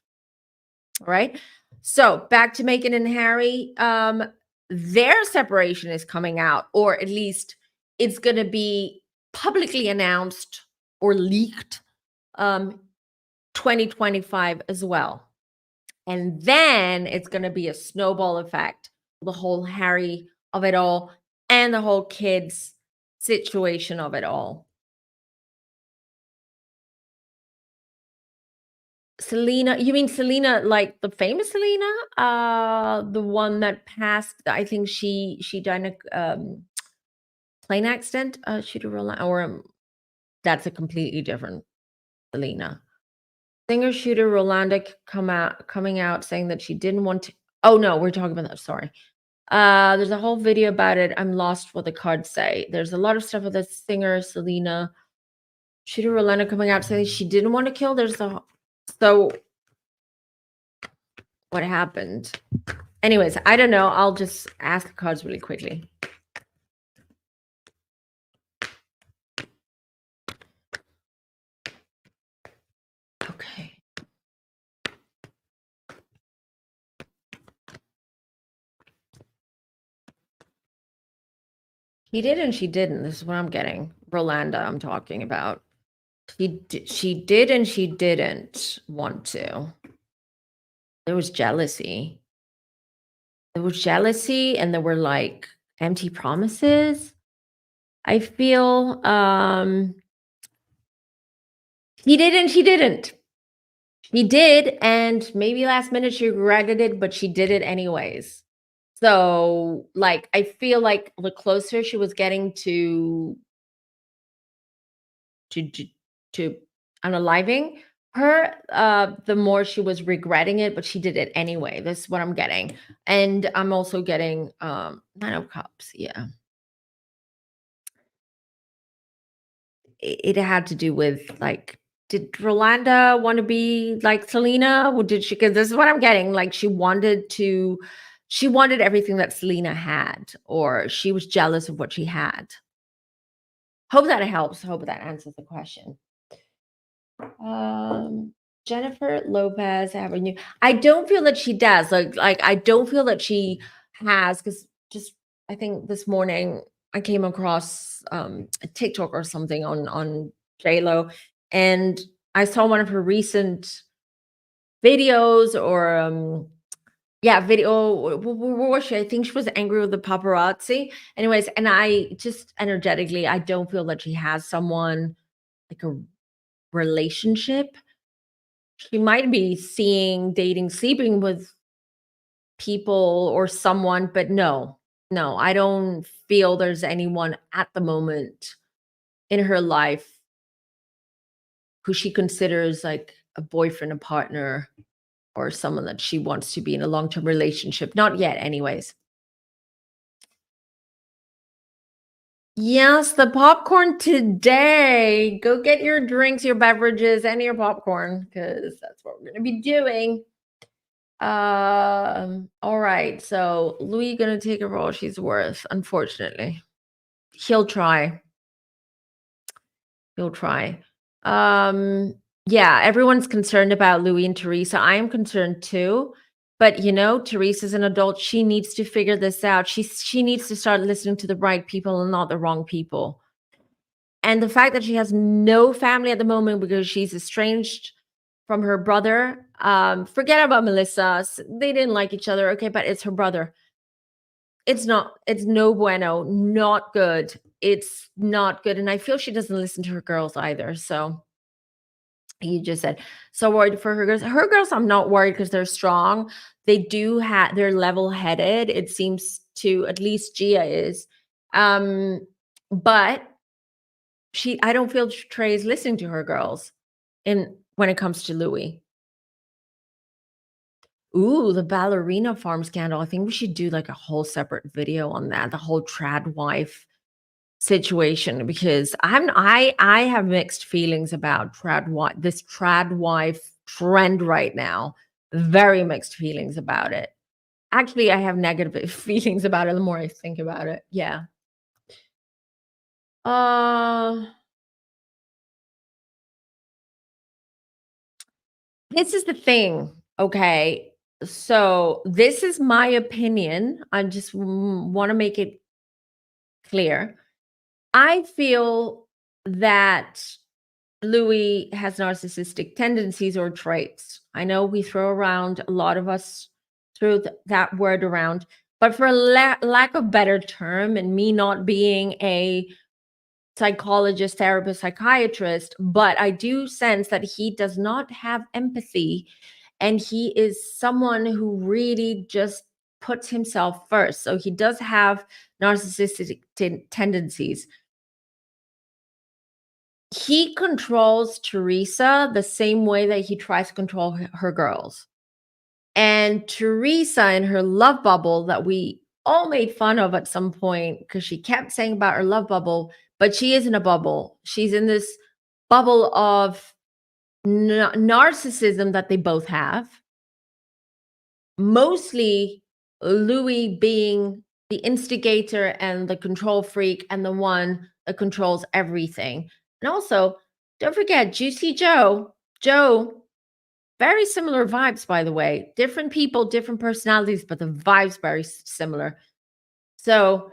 All right. So back to Meghan and Harry. Their separation is coming out, or at least it's going to be publicly announced or leaked 2025 as well. And then it's going to be a snowball effect, the whole Harry of it all and the whole kids situation of it all. Selena, you mean Selena, like the famous Selena? The one that passed, I think she died in a plane accident, shooter or that's a completely different Selena. Singer shooter Rolanda coming out saying that she didn't want to. Oh no, we're talking about that. Sorry. There's a whole video about it. I'm lost what the cards say. There's a lot of stuff with the singer Selena shooter Rolanda coming out saying she didn't want to kill. So what happened? Anyways, I don't know. I'll just ask the cards really quickly. Okay. He did and she didn't. This is what I'm getting. Rolanda, I'm talking about. She did and she didn't want to. There was jealousy. There was jealousy and there were like empty promises. I feel he did and she didn't. She did, and maybe last minute she regretted it, but she did it anyways. So, like, I feel like the closer she was getting to to unaliving her, the more she was regretting it, but she did it anyway. This is what I'm getting. And I'm also getting Nine of Cups. Yeah. It had to do with like, did Rolanda want to be like Selena? Or did she? Because this is what I'm getting. Like she wanted everything that Selena had, or she was jealous of what she had. Hope that helps. Hope that answers the question. Jennifer Lopez Avenue. I don't feel that she does. Like I don't feel that she has, because just I think this morning I came across a TikTok or something on JLo, and I saw one of her recent videos or video. What was she? I think she was angry with the paparazzi. Anyways, and I just energetically, I don't feel that she has someone like a relationship. She might be dating, sleeping with people or someone, but no, I don't feel there's anyone at the moment in her life who she considers like a boyfriend, a partner, or someone that she wants to be in a long-term relationship. Not yet, anyways. Yes, the popcorn today. Go get your drinks, your beverages, and your popcorn because that's what we're going to be doing. All right. So Louis gonna take her for all she's worth, unfortunately. He'll try. He'll try. Um, yeah, everyone's concerned about Louis and Teresa. I am concerned too. But Teresa's an adult. She needs to figure this out. She needs to start listening to the right people and not the wrong people. And the fact that she has no family at the moment because she's estranged from her brother. Forget about Melissa. They didn't like each other. Okay, but it's her brother. It's no bueno, not good. It's not good. And I feel she doesn't listen to her girls either. So you just said, so worried for her girls. Her girls, I'm not worried because they're strong. They're level headed. It seems to, at least Gia is. But I don't feel Trey is listening to her girls when it comes to Louis. Ooh, the ballerina farm scandal. I think we should do like a whole separate video on that, the whole trad wife situation, because I have mixed feelings about this trad wife trend right now. Very mixed feelings about it. Actually, I have negative feelings about it the more I think about it. Yeah. This is the thing, okay? So, this is my opinion. I just want to make it clear. I feel that Louis has narcissistic tendencies or traits. I know we throw around, a lot of us throw that word around, but for lack of better term, and me not being a psychologist, therapist, psychiatrist, but I do sense that he does not have empathy, and he is someone who really just puts himself first. So he does have narcissistic tendencies. He controls Teresa the same way that he tries to control her girls. And Teresa, in her love bubble that we all made fun of at some point because she kept saying about her love bubble, but she isn't a bubble. She's in this bubble of narcissism that they both have. Mostly Louis being the instigator and the control freak and the one that controls everything. And also, don't forget Juicy Joe. Joe, very similar vibes, by the way. Different people, different personalities, but the vibes very similar. So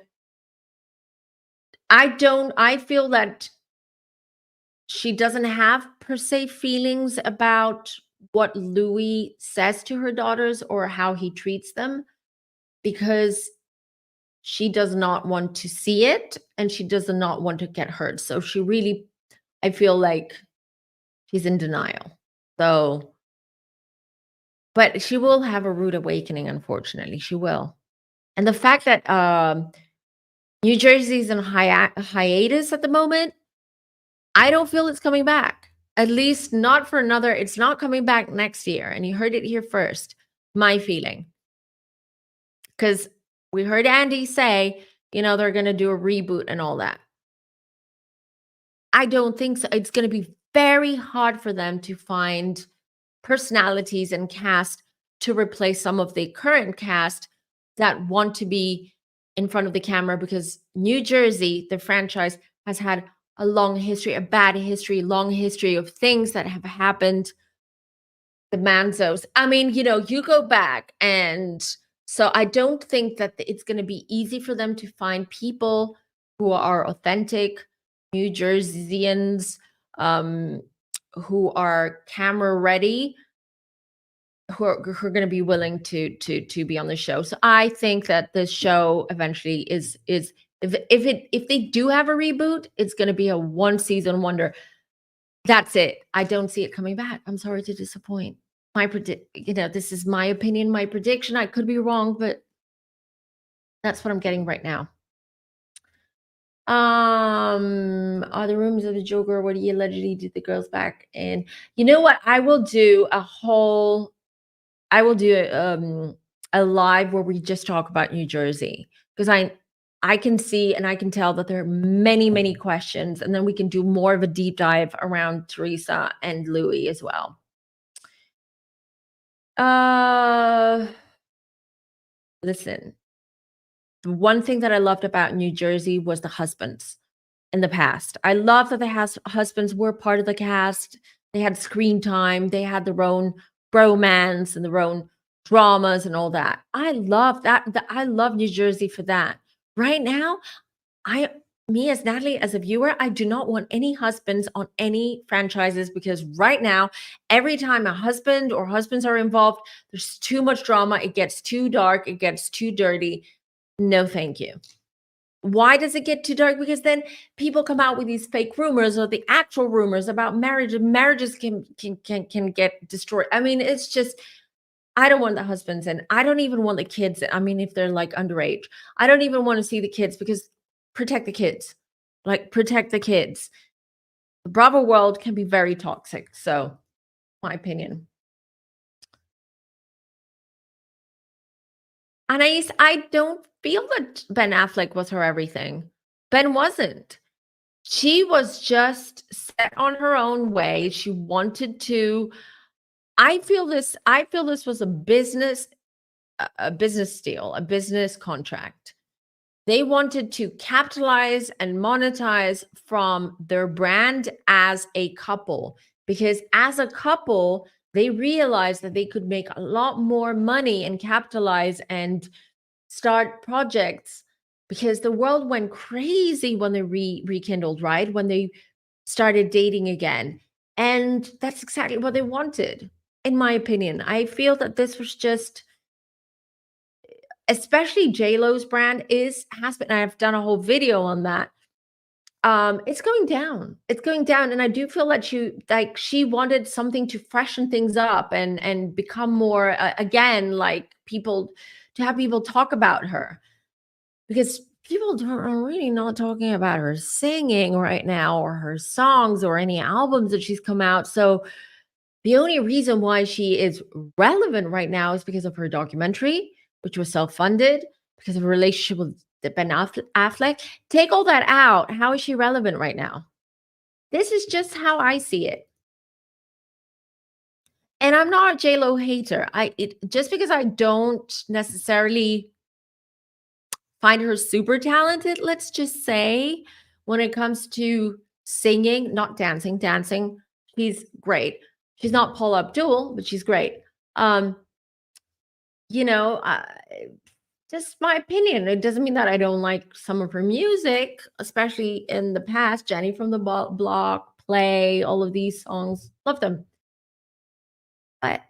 I feel that she doesn't have per se feelings about what Louis says to her daughters or how he treats them, because she does not want to see it and she does not want to get hurt. So I feel like she's in denial. So, but she will have a rude awakening, unfortunately. She will. And the fact that New Jersey's in hiatus at the moment, I don't feel it's coming back. At least not for it's not coming back next year. And you heard it here first, my feeling. Because we heard Andy say, they're going to do a reboot and all that. I don't think so. It's going to be very hard for them to find personalities and cast to replace some of the current cast that want to be in front of the camera, because New Jersey, the franchise, has had a long history, a bad history, long history of things that have happened. The Manzos. I mean, you go back, and so I don't think that it's going to be easy for them to find people who are authentic New Jerseyans, who are camera ready, who are going to be willing to be on the show. So I think that the show eventually is if they do have a reboot, it's going to be a one season wonder. That's it. I don't see it coming back. I'm sorry to disappoint. This is my opinion, my prediction. I could be wrong, but that's what I'm getting right now. Are the rooms of the Joker what he allegedly did the girls back? And you know what? I will do a live where we just talk about New Jersey, because I can see and I can tell that there are many, many questions, and then we can do more of a deep dive around Teresa and Louie as well. Uh, Listen, the one thing that I loved about New Jersey was the husbands in the past. I love that the husbands were part of the cast. They had screen time. They had their own bromance and their own dramas and all that. I love that. I love New Jersey for that. Right now, I me as Natalie, as a viewer, I do not want any husbands on any franchises because right now, every time a husband or husbands are involved, there's too much drama. It gets too dark. It gets too dirty. No, thank you. Why does it get too dark? Because then people come out with these fake rumors or the actual rumors about marriage, and marriages can get destroyed. I mean, it's just I don't want the husbands and I don't even want the kids. I mean, if they're like underage, I don't even want to see the kids because protect the kids. Like protect the kids. The Bravo world can be very toxic. So, my opinion. And I don't feel that Ben Affleck was her everything. Ben wasn't. She was just set on her own way. She wanted to I feel this was a business deal, a business contract. They wanted to capitalize and monetize from their brand as a couple because as a couple, they realized that they could make a lot more money and capitalize and start projects because the world went crazy when they rekindled, right? When they started dating again. And that's exactly what they wanted, in my opinion. I feel that this was just, especially J-Lo's brand has been, I've done a whole video on that. It's going down. It's going down. And I do feel that she wanted something to freshen things up and become more again, like people to have people talk about her because people are really not talking about her singing right now or her songs or any albums that she's come out. So the only reason why she is relevant right now is because of her documentary, which was self-funded, because of her relationship with Ben Affleck. Take all that out. How is she relevant right now? This is just how I see it. And I'm not a J-Lo hater. Just because I don't necessarily find her super talented, let's just say, when it comes to singing, not dancing. Dancing, she's great. She's not Paula Abdul, but she's great. Um, you know, just my opinion. It doesn't mean that I don't like some of her music, especially in the past. Jenny from the Block, Play, all of these songs, love them. But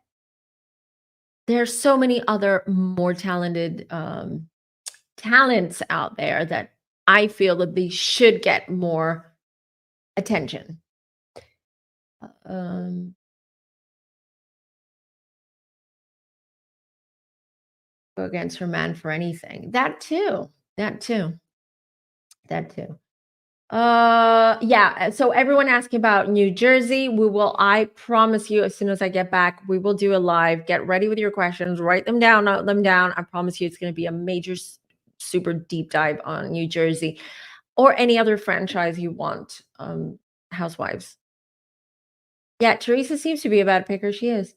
there's so many other more talented talents out there that I feel that they should get more attention. Um, Go against her man for anything. That too. That too. That too. Yeah. So everyone asking about New Jersey, I promise you, as soon as I get back, we will do a live. Get ready with your questions, write them down, note them down. I promise you, it's going to be a major, super deep dive on New Jersey or any other franchise you want. Housewives. Yeah, Teresa seems to be a bad picker. She is.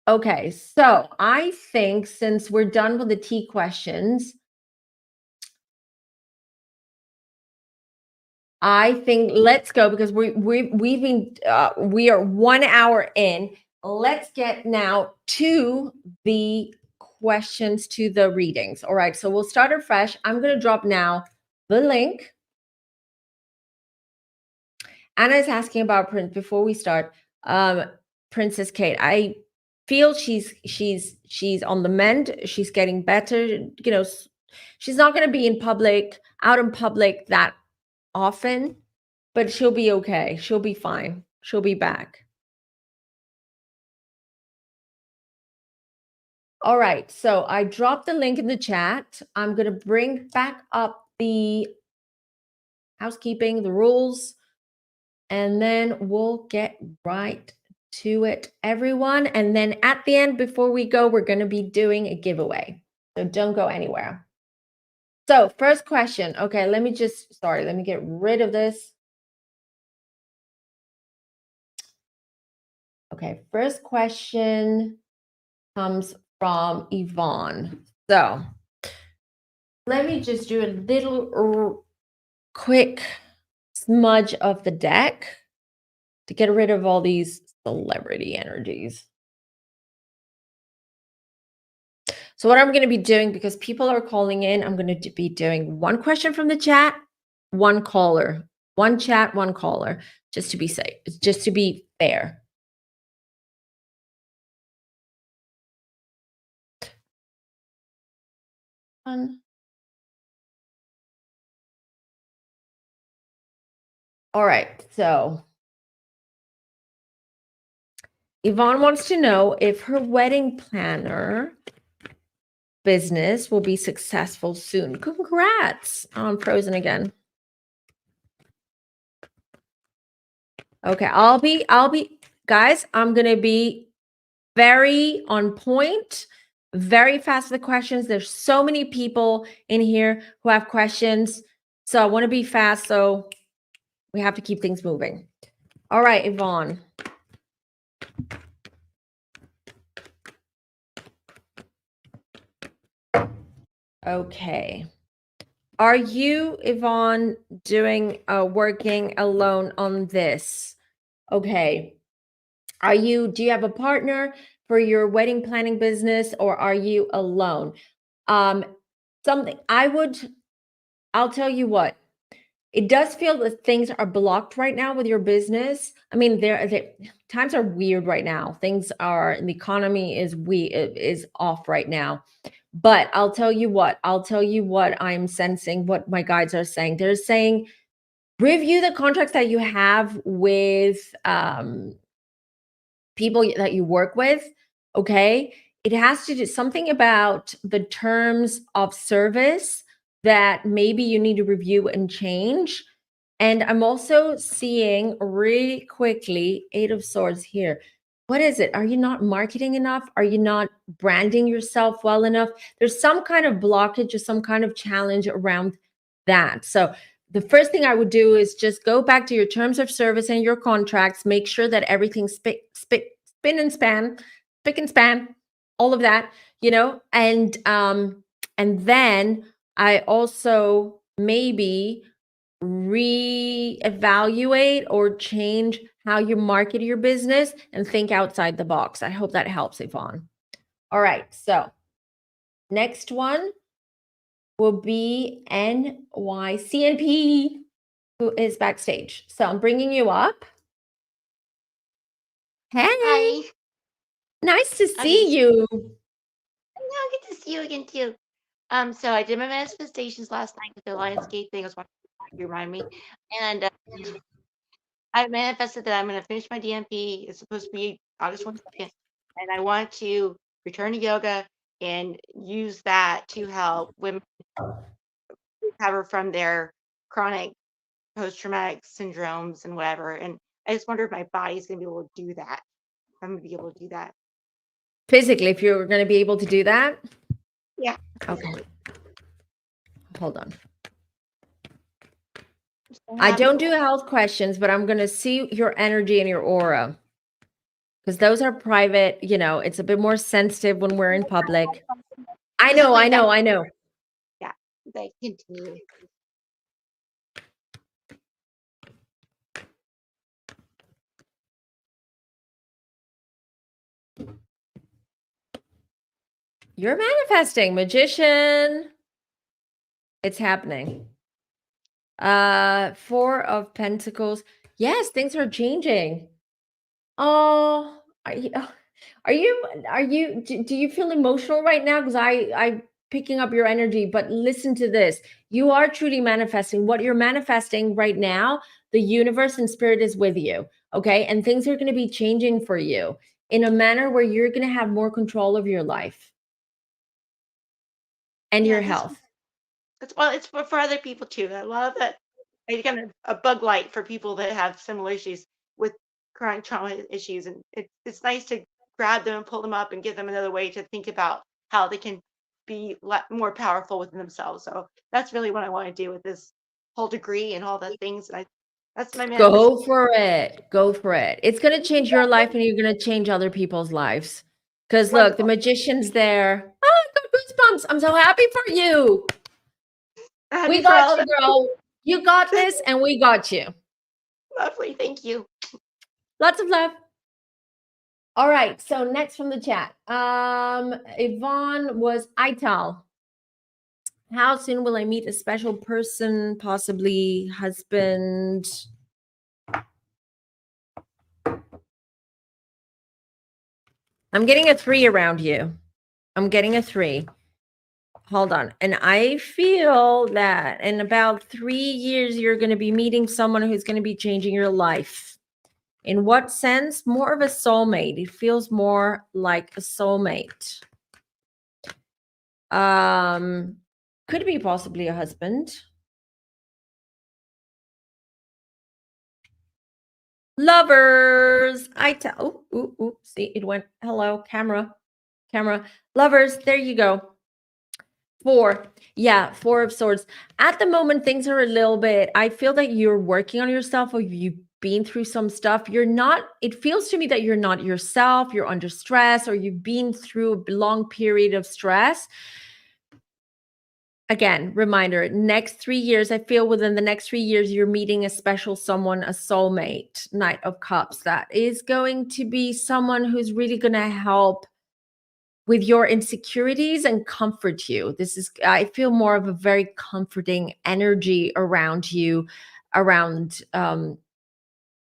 Okay, so I think since we're done with the tea questions, I think let's go because we are 1 hour in. Let's get now to the questions, to the readings. All right, so we'll start afresh. I'm going to drop now the link. Anna is asking about Prince before we start. Princess Kate, I feel she's on the mend. She's getting better. You know, she's not going to be out in public that often, but she'll be okay. She'll be fine. She'll be back. All right. So I dropped the link in the chat. I'm going to bring back up the housekeeping, the rules, and then we'll get right to it, everyone. And then at the end, before we go, we're going to be doing a giveaway. So don't go anywhere. So first question. Okay, let me get rid of this. Okay, first question comes from Yvonne. So let me just do a little quick smudge of the deck to get rid of all these celebrity energies. So what I'm going to be doing, because people are calling in, I'm going to be doing one question from the chat, one caller, one chat, one caller, just to be safe, just to be fair. All right, so Yvonne wants to know if her wedding planner business will be successful soon. Congrats. Oh, I'm frozen again. Okay, I'll be guys, I'm going to be very on point, very fast with the questions. There's so many people in here who have questions. So I want to be fast, so we have to keep things moving. All right, Yvonne. Okay. Are you, Yvonne, working alone on this? Okay. Do you have a partner for your wedding planning business, or are you alone? I'll tell you what, it does feel that things are blocked right now with your business. I mean, times are weird right now. The economy is off right now. But I'll tell you what I'm sensing, what my guides are saying. They're saying, review the contracts that you have with people that you work with. Okay. It has to do something about the terms of service that maybe you need to review and change. And I'm also seeing really quickly, 8 of Swords here. What is it? Are you not marketing enough? Are you not branding yourself well enough? There's some kind of blockage or some kind of challenge around that. So the first thing I would do is just go back to your terms of service and your contracts, make sure that everything's spick and span, all of that, and then I also maybe reevaluate or change how you market your business and think outside the box. I hope that helps, Yvonne. All right, so next one will be NYCNP, who is backstage. So I'm bringing you up. Hey. Hi. Nice to see you. No, good to see you again too. So I did my manifestations last night with the Lionsgate thing. I was watching, you remind me, and I manifested that I'm going to finish my DMP. It's supposed to be August 22nd, and I want to return to yoga and use that to help women recover from their chronic post-traumatic syndromes and whatever. And I just wonder if my body's going to be able to do that. If I'm going to be able to do that. Physically, if you're going to be able to do that? Yeah. Okay. Hold on. I don't do health questions, but I'm going to see your energy and your aura. Because those are private, it's a bit more sensitive when we're in public. I know. Yeah, they continue. You're manifesting, magician. It's happening. 4 of Pentacles. Yes, things are changing. Oh, do you feel emotional right now? Because I'm picking up your energy, but listen to this. You are truly manifesting. What you're manifesting right now, the universe and spirit is with you. Okay. And things are going to be changing for you in a manner where you're going to have more control of your life and your health. It's for other people too. A lot of that, I kind of a bug light for people that have similar issues with chronic trauma issues, and it's nice to grab them and pull them up and give them another way to think about how they can be more powerful within themselves. So that's really what I want to do with this whole degree and all the things. And that's my manifestation. Go for it. Go for it. It's going to change your life and you're going to change other people's lives. Because look, the Wonderful. magician's there. Oh, I got goosebumps. I'm so happy for you. Happy We for got all you, that. girl. You got this and we got you. Lovely. Thank you. Lots of love. All right. So next from the chat. Yvonne was Ital. How soon will I meet a special person, possibly husband? I'm getting a 3 around you. I'm getting a 3. Hold on. And I feel that in about 3 years, you're going to be meeting someone who's going to be changing your life. In what sense? More of a soulmate. It feels more like a soulmate. Could be possibly a husband. Lovers. I tell. See, it went. Hello, camera. Lovers. There you go. 4. Yeah, 4 of Swords. At the moment, things are a little bit. I feel that you're working on yourself, or you've been through some stuff. You're not. It feels to me that you're not yourself. You're under stress, or you've been through a long period of stress. Again, reminder, next 3 years, I feel within the next 3 years, you're meeting a special someone, a soulmate, Knight of Cups. That is going to be someone who's really going to help with your insecurities and comfort you. I feel more of a very comforting energy around you, around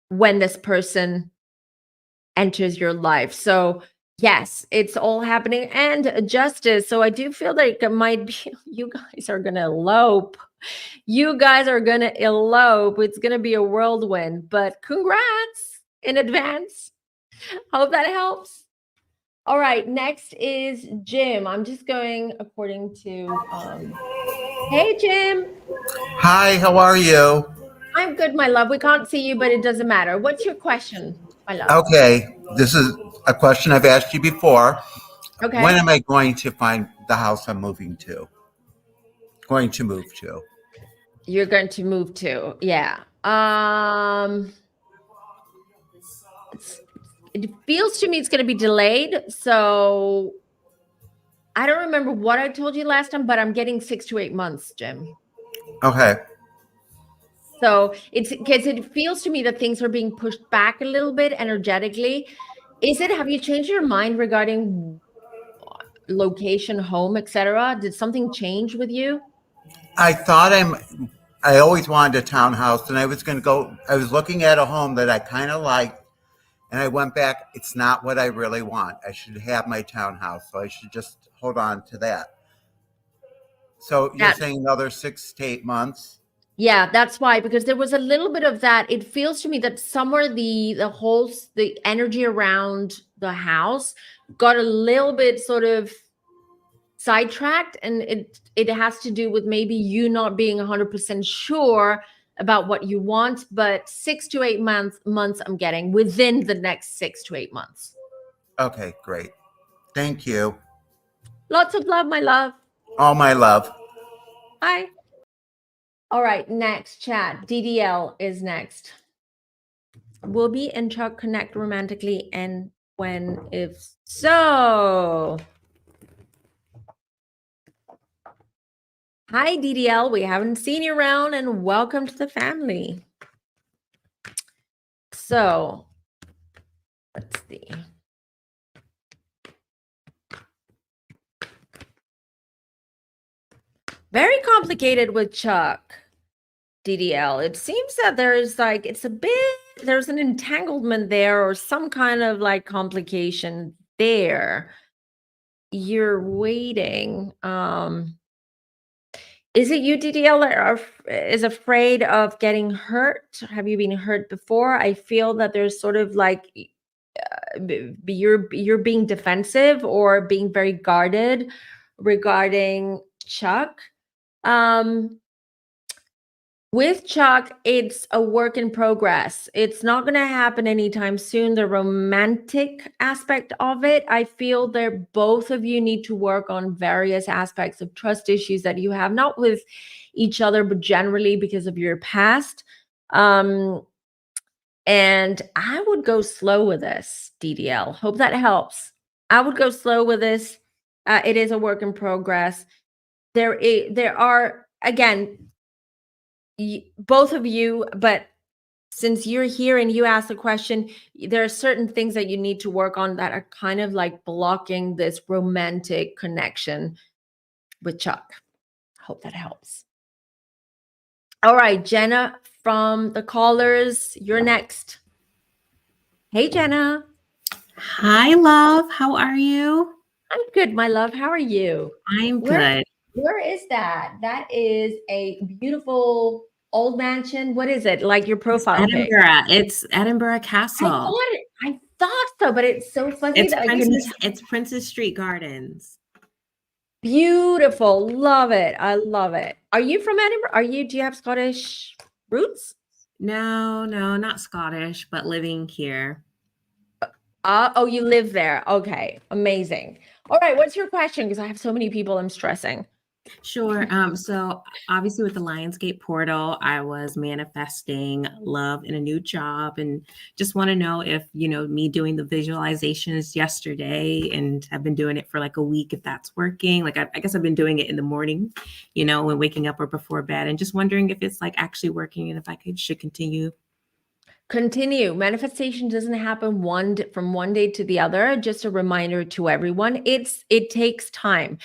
when this person enters your life. So yes, it's all happening. And Justice. So I do feel like it might be, you guys are going to elope. You guys are going to elope. It's going to be a whirlwind, but congrats in advance. Hope that helps. All right, next is Jim. I'm just going according to, hey, Jim. Hi, how are you? I'm good, my love. We can't see you, but it doesn't matter. What's your question, my love? Okay, this is a question I've asked you before. Okay. When am I going to find the house I'm moving to? Going to move to? You're going to move to, yeah. It feels to me it's going to be delayed. So I don't remember what I told you last time, but I'm getting 6 to 8 months, Jim. Okay. So it's because it feels to me that things are being pushed back a little bit energetically. Have you changed your mind regarding location, home, etc.? Did something change with you? I always wanted a townhouse, and I was looking at a home that I kind of liked, and I went back, it's not what I really want. I should have my townhouse, so I should just hold on to that. So you're saying another 6 to 8 months? Yeah, that's why, because there was a little bit of that. It feels to me that somewhere the energy around the house got a little bit sort of sidetracked, and it has to do with maybe you not being 100% sure about what you want. But 6 to 8 months I'm getting within the next 6 to 8 months. Okay, great. Thank you. Lots of love, my love. All my love. Bye. All right, next chat. DDL is next. Will Bea and Chuck connect romantically, and when, if so? Hi, DDL. We haven't seen you around, and welcome to the family. So, let's see. Very complicated with Chuck, DDL. It seems that there's there's an entanglement there, or some kind of like complication there. You're waiting. Is it you, DDL, that is afraid of getting hurt? Have you been hurt before? I feel that there's sort of like you're being defensive or being very guarded regarding Chuck. With Chuck, it's a work in progress. It's not going to happen anytime soon. The romantic aspect of it, I feel that both of you need to work on various aspects of trust issues that you have, not with each other, but generally because of your past. And I would go slow with this, DDL. Hope that helps. I would go slow with this. It is a work in progress. There are, again, both of you, but since you're here and you asked the question, there are certain things that you need to work on that are kind of like blocking this romantic connection with Chuck. Hope that helps. All right, Jenna from the callers, you're next. Hey, Jenna. Hi, love. How are you? I'm good, my love. How are you? I'm good. Where is that? That is a beautiful old mansion. What is it? Like your profile pic? Edinburgh. It's Edinburgh Castle. I thought so, but it's so fuzzy It's that I couldn't. It's Princess Street Gardens. Beautiful. Love it. I love it. Are you from Edinburgh? Do you have Scottish roots? No, not Scottish, but living here. Oh, you live there. Okay. Amazing. All right. What's your question? Because I have so many people I'm stressing. Sure. So obviously with the Lionsgate portal, I was manifesting love in a new job and just want to know if, me doing the visualizations yesterday and I've been doing it for like a week, if that's working. Like, I guess I've been doing it in the morning, when waking up or before bed, and just wondering if it's like actually working and if I should continue. Continue. Manifestation doesn't happen from one day to the other. Just a reminder to everyone. It takes time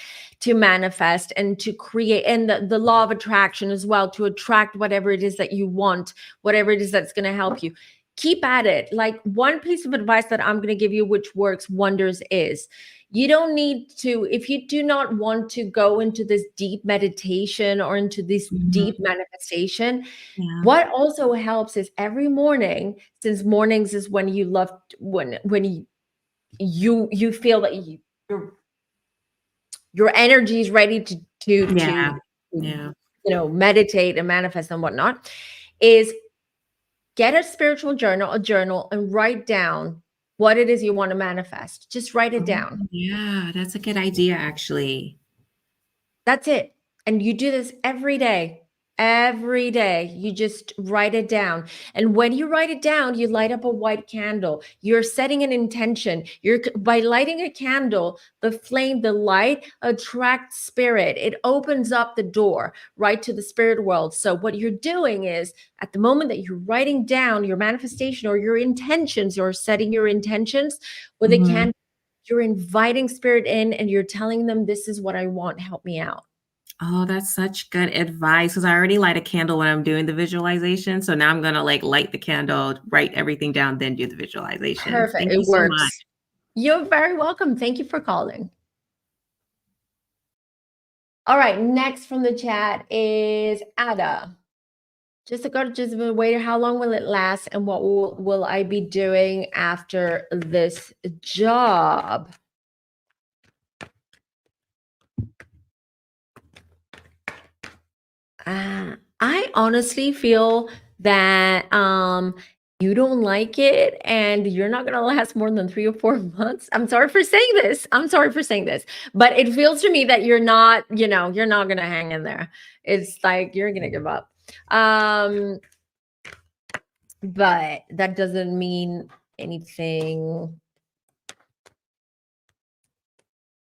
to manifest and to create, and the law of attraction as well, to attract whatever it is that you want, whatever it is that's going to help you. Keep at it. Like, one piece of advice that I'm going to give you, which works wonders, is you don't need to, if you do not want to go into this deep meditation or into this deep manifestation, what also helps is every morning, since mornings is when you love, when you feel that your energy is ready to meditate and manifest and whatnot, is get a spiritual journal, and write down what it is you want to manifest. Just write it down. Yeah, that's a good idea, actually. That's it. And you do this every day. Every day, you just write it down. And when you write it down, you light up a white candle. You're setting an intention. By lighting a candle, the flame, the light attracts spirit. It opens up the door right to the spirit world. So what you're doing is, at the moment that you're writing down your manifestation or your intentions, you're setting your intentions with a candle, you're inviting spirit in and you're telling them, this is what I want. Help me out. Oh, that's such good advice, because I already light a candle when I'm doing the visualization. So now I'm going to light the candle, write everything down, then do the visualization. Perfect. Thank it you works. So much. You're very welcome. Thank you for calling. All right. Next from the chat is Ada. Just wait. How long will it last? And what will I be doing after this job? I honestly feel that you don't like it and you're not going to last more than 3 or 4 months. I'm sorry for saying this. But it feels to me that you're not going to hang in there. It's like you're going to give up. But that doesn't mean anything.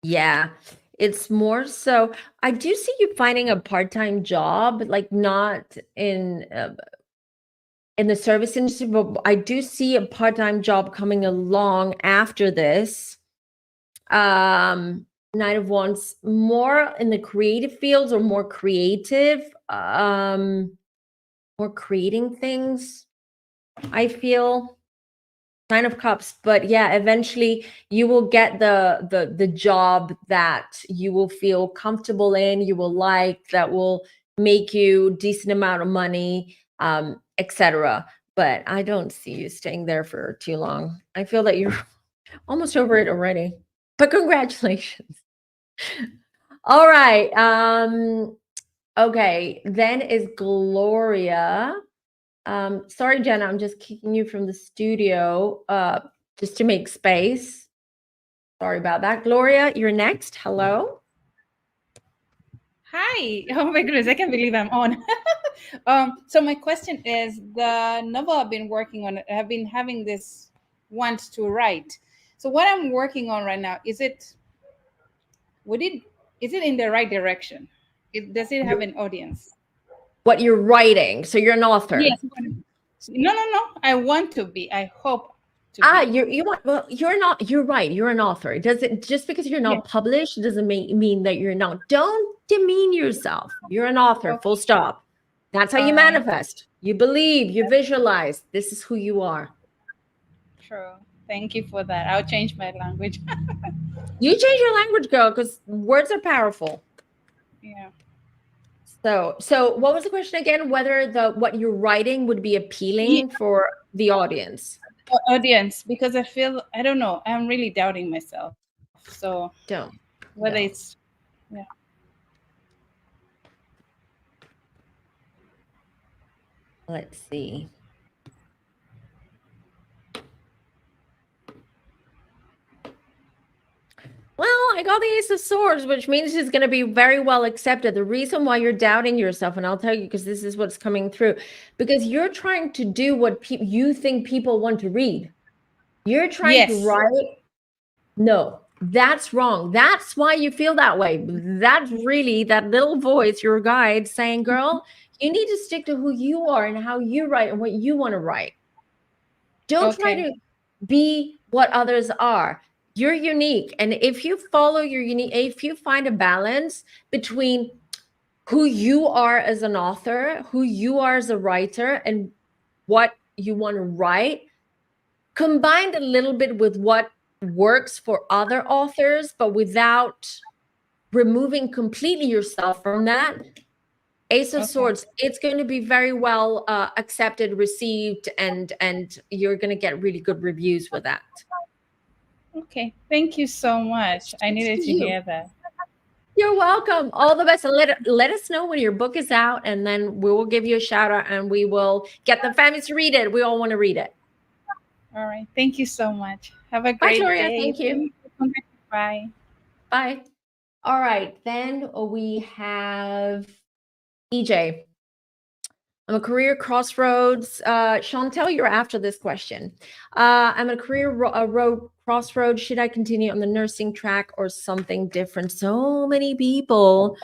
Yeah. It's more so, I do see you finding a part-time job, like not in the service industry, but I do see a part-time job coming along after this. Knight of Wands, more in the creative fields or more creative, more creating things, I feel. Nine of Cups, but yeah, eventually you will get the job that you will feel comfortable in, you will like, that will make you decent amount of money, etc. But I don't see you staying there for too long. I feel that you're almost over it already. But congratulations. All right. Okay, then is Gloria. Sorry, Jenna, I'm just kicking you from the studio just to make space. Sorry about that. Gloria, you're next. Hello. Hi. Oh my goodness, I can't believe I'm on. So my question is, the novel I've been working on, I've been having this want to write. So what I'm working on right now, is it in the right direction? Does it have an audience? What you're writing. So you're an author. Yes. No. I want to be. I hope to be. You want, well, you're not, you're right. You're an author. Does it, just because you're not published doesn't mean that you're not. Don't demean yourself. You're an author, full stop. That's how you manifest. You believe, you visualize. This is who you are. True. Thank you for that. I'll change my language. You change your language, girl, because words are powerful. Yeah. So what was the question again? Whether what you're writing would be appealing for the audience? Audience, because I don't know, I'm really doubting myself. So whether it's Let's see. Well, I got the Ace of Swords, which means it's going to be very well accepted. The reason why you're doubting yourself, and I'll tell you, because this is what's coming through, because you're trying to do what you think people want to read. You're trying to write. No, that's wrong. That's why you feel that way. That's really that little voice, your guide, saying, girl, you need to stick to who you are and how you write and what you want to write. Don't try to be what others are. You're unique. And if you follow your unique, if you find a balance between who you are as an author, who you are as a writer, and what you want to write, combined a little bit with what works for other authors, but without removing completely yourself from that, Ace of Swords, it's going to be very well accepted, received, and you're going to get really good reviews with that. Okay, thank you so much. I needed to hear that. You're welcome. All the best. And let us know when your book is out, and then we will give you a shout out and we will get the families to read it. We all want to read it. All right. Thank you so much. Have a great Victoria, day. thank you. Bye. Bye. All right. Then we have EJ. I'm a career crossroads. Chantel, you're after this question. I'm a career road crossroads. Should I continue on the nursing track or something different? So many people.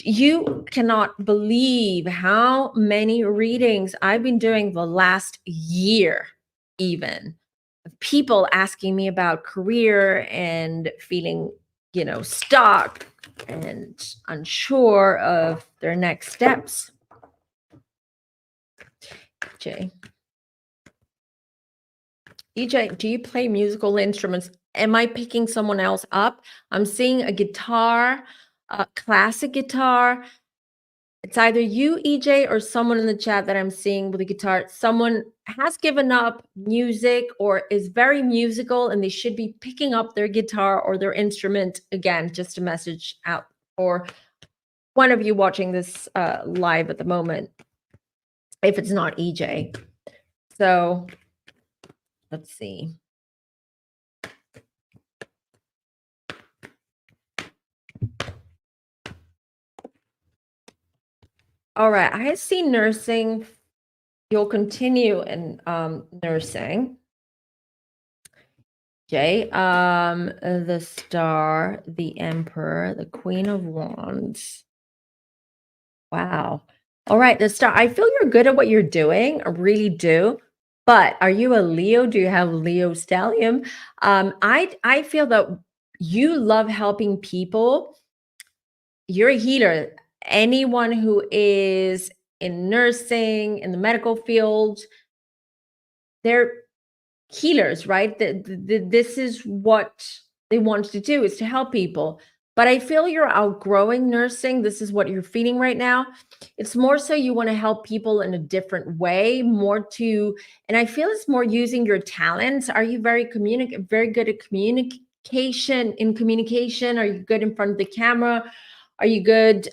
You cannot believe how many readings I've been doing the last year, even. People asking me about career and feeling, stuck and unsure of their next steps. EJ, do you play musical instruments? Am I picking someone else up? I'm seeing a guitar, a classic guitar. It's either you, EJ, or someone in the chat that I'm seeing with a guitar. Someone has given up music or is very musical, and they should be picking up their guitar or their instrument. Again, just a message out for one of you watching this live at the moment, if it's not EJ. So let's see. All right, I see nursing. You'll continue in nursing. Okay, the Star, the Emperor, the Queen of Wands. Wow. All right, the Star. I feel you're good at what you're doing. I really do. But are you a Leo? Do you have Leo stellium? I feel that you love helping people. You're a healer. Anyone who is in nursing, in the medical field, they're healers, right? This is what they want to do, is to help people. But I feel you're outgrowing nursing. This is what you're feeling right now. It's more so you want to help people in a different way, and I feel it's more using your talents. Are you very good at communication? Are you good in front of the camera? Are you good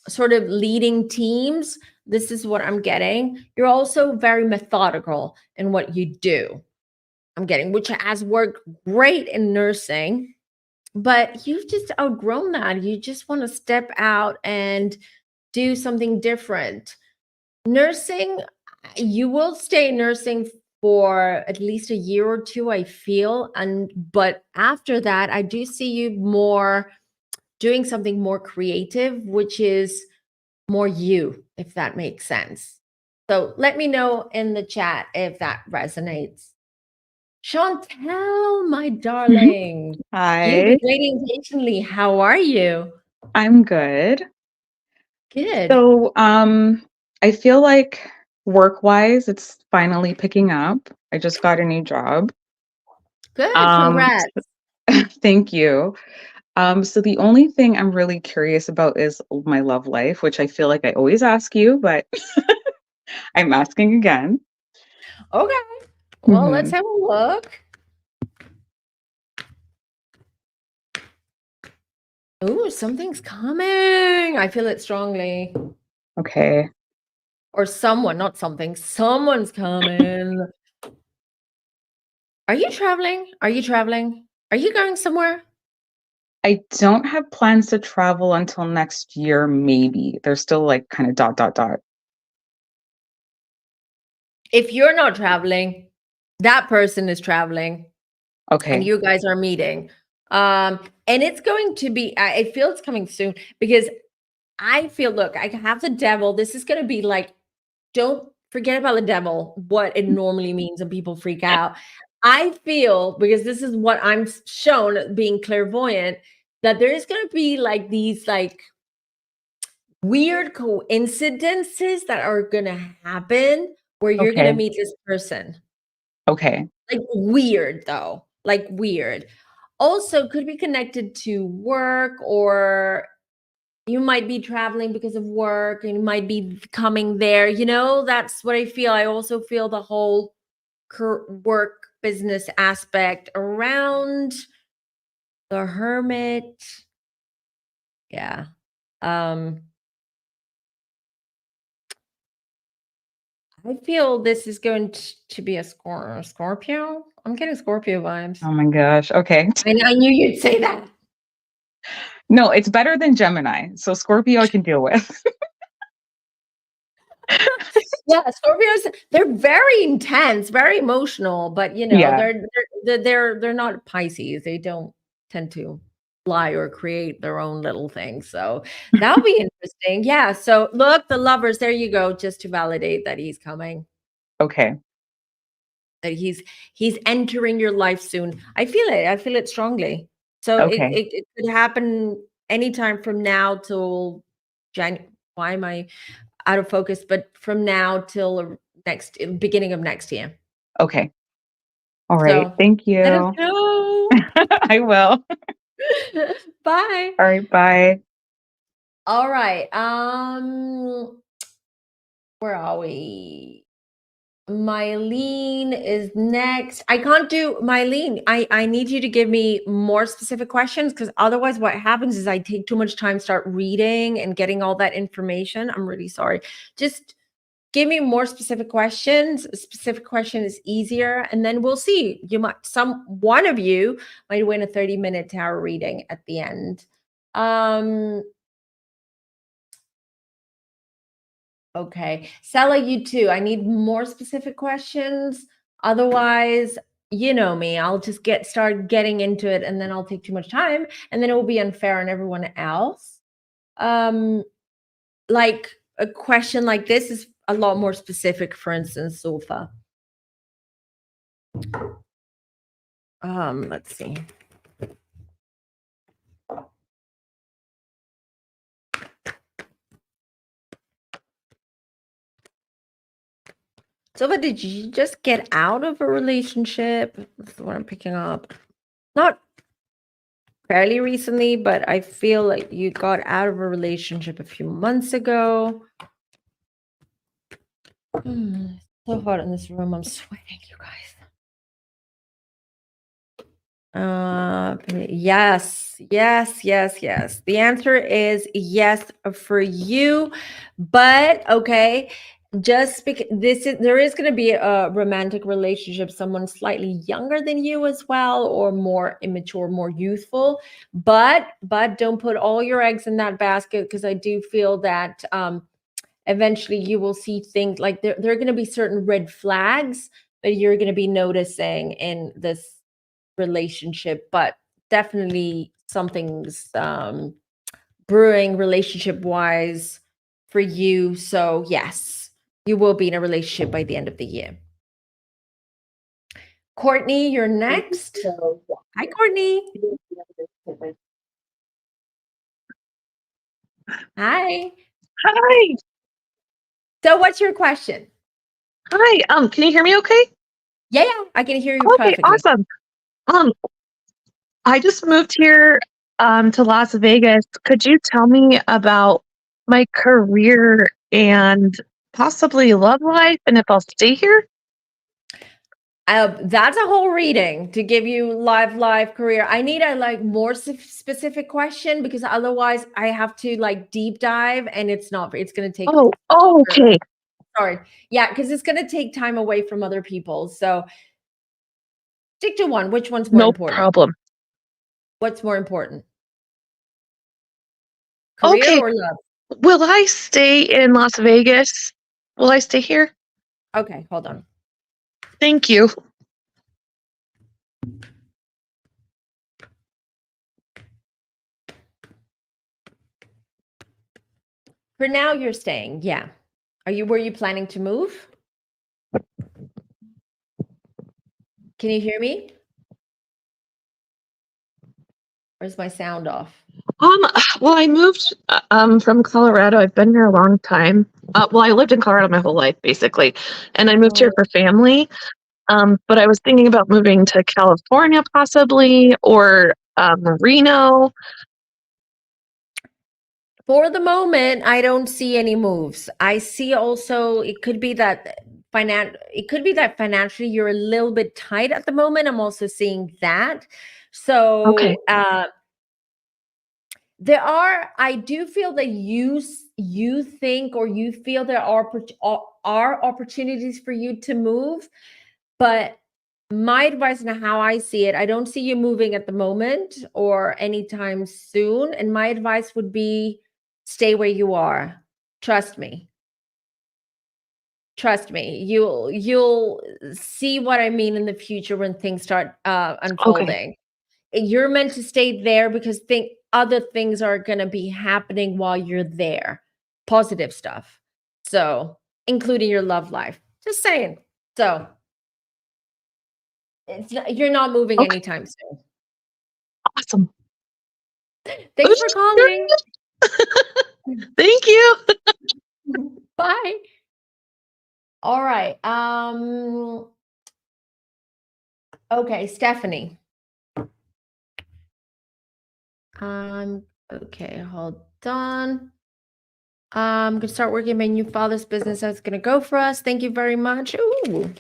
sort of leading teams? This is what I'm getting. You're also very methodical in what you do. I'm getting, which has worked great in nursing, but you've just outgrown that. You just want to step out and do something different. Nursing, you will stay nursing for at least a year or two, I feel. But after that, I do see you more doing something more creative, which is more you, if that makes sense. So let me know in the chat if that resonates. Chantel, my darling, you've Hi, been waiting patiently. How are you? I'm good. Good. So, I feel like work-wise, it's finally picking up. I just got a new job. Good. Um, Congrats. Thank you. So the only thing I'm really curious about is my love life, which I feel like I always ask you, but I'm asking again. Okay. Well, let's Mhm. have a look. Ooh, something's coming. I feel it strongly. Okay. Or someone, not something. Someone's coming. Are you traveling? Are you traveling? Are you going somewhere? I don't have plans to travel until next year, maybe. They're still like kind of dot dot dot. If you're not traveling, that person is traveling and Okay. you guys are meeting. And it's going to be, I feel it's coming soon because I feel, look, I have the devil. This is going to be like, don't forget about the devil, what it normally means, and people freak out. I feel, because this is what I'm shown being clairvoyant, that there is going to be like these like weird coincidences that are going to happen where you're going to Okay. meet this person. Okay. Like weird though, like weird. Also could be connected to work, or you might be traveling because of work and you might be coming there. You know, that's what I feel. I also feel the whole work business aspect around the hermit. Yeah. I feel this is going to be a Scorpio. I'm getting Scorpio vibes. Oh my gosh. Okay. I knew you'd say that. No, it's better than Gemini. So Scorpio I can deal with. Yeah, Scorpios, they're very intense, very emotional, but you know, Yeah. they're not Pisces. They don't tend to lie or create their own little things. So that'll be interesting. Yeah. So look, the lovers, there you go, just to validate that he's coming, Okay. that he's entering your life soon. I feel it. I feel it strongly. So Okay. it could happen anytime from now till why am I out of focus, but from now till next beginning of next year. Okay. All right. So Thank let us you. know. I will. Bye. All right. Bye. All right. Where are we? Mylene is next. I can't do Mylene. I need you to give me more specific questions, because otherwise what happens is I take too much time, start reading and getting all that information. I'm really sorry. Just give me more specific questions. A specific question is easier, and then we'll see. You might, one of you might win a 30-minute tarot reading at the end. Okay. Sella, you too. I need more specific questions. Otherwise, you know me, I'll just start getting into it, and then I'll take too much time, and then it will be unfair on everyone else. Like a question like this is a lot more specific, for instance, Sofa. Let's see. Sofa, did you just get out of a relationship? That's what I'm picking up. Not fairly recently, but I feel like you got out of a relationship a few months ago. So hot in this room. I'm sweating, you guys. Yes, yes, yes, yes. The answer is yes for you, but okay. Just because there is going to be a romantic relationship, someone slightly younger than you as well, or more immature, more youthful. But don't put all your eggs in that basket, because I do feel that eventually you will see things like there are going to be certain red flags that you're going to be noticing in this relationship, but definitely something's brewing relationship wise for you. So yes, you will be in a relationship by the end of the year. Courtney, you're next. Hi, Courtney. Hi. Hi. So what's your question? Hi. Can you hear me okay? Yeah, I can hear you Okay, perfectly. awesome. I just moved here to Las Vegas. Could you tell me about my career and possibly love life and if I'll stay here? That's a whole reading to give you life career. I need a more specific question, because otherwise I have to deep dive, and it's going to take. Oh, okay. Sorry. Yeah, because it's going to take time away from other people. So stick to one. Which one's more No important? problem. What's more important? Career Okay. or love? Will I stay in Las Vegas? Will I stay here? Okay, hold on. Thank you. For now, you're staying. Yeah. Were you planning to move? Can you hear me? Or is my sound off? Well, I moved from Colorado. I've been here a long time. Well, I lived in Colorado my whole life, basically, and I moved here for family. But I was thinking about moving to California, possibly, or Reno. For the moment, I don't see any moves. I see also it could be that financially you're a little bit tight at the moment. I'm also seeing that. So Okay. I do feel that you think, or you feel there are opportunities for you to move, but my advice and how I see it, I don't see you moving at the moment or anytime soon. And my advice would be stay where you are. Trust me. Trust me. You'll see what I mean in the future when things start unfolding. You're meant to stay there because other things are going to be happening while you're there. Positive stuff. So, including your love life. Just saying. So, you're not moving Okay. anytime soon. Awesome. Thanks for calling. Thank you. Bye. All right. Okay, Stephanie. Okay, hold on. I'm gonna start working my new father's business. That's gonna go for us. Thank you very much. Ooh.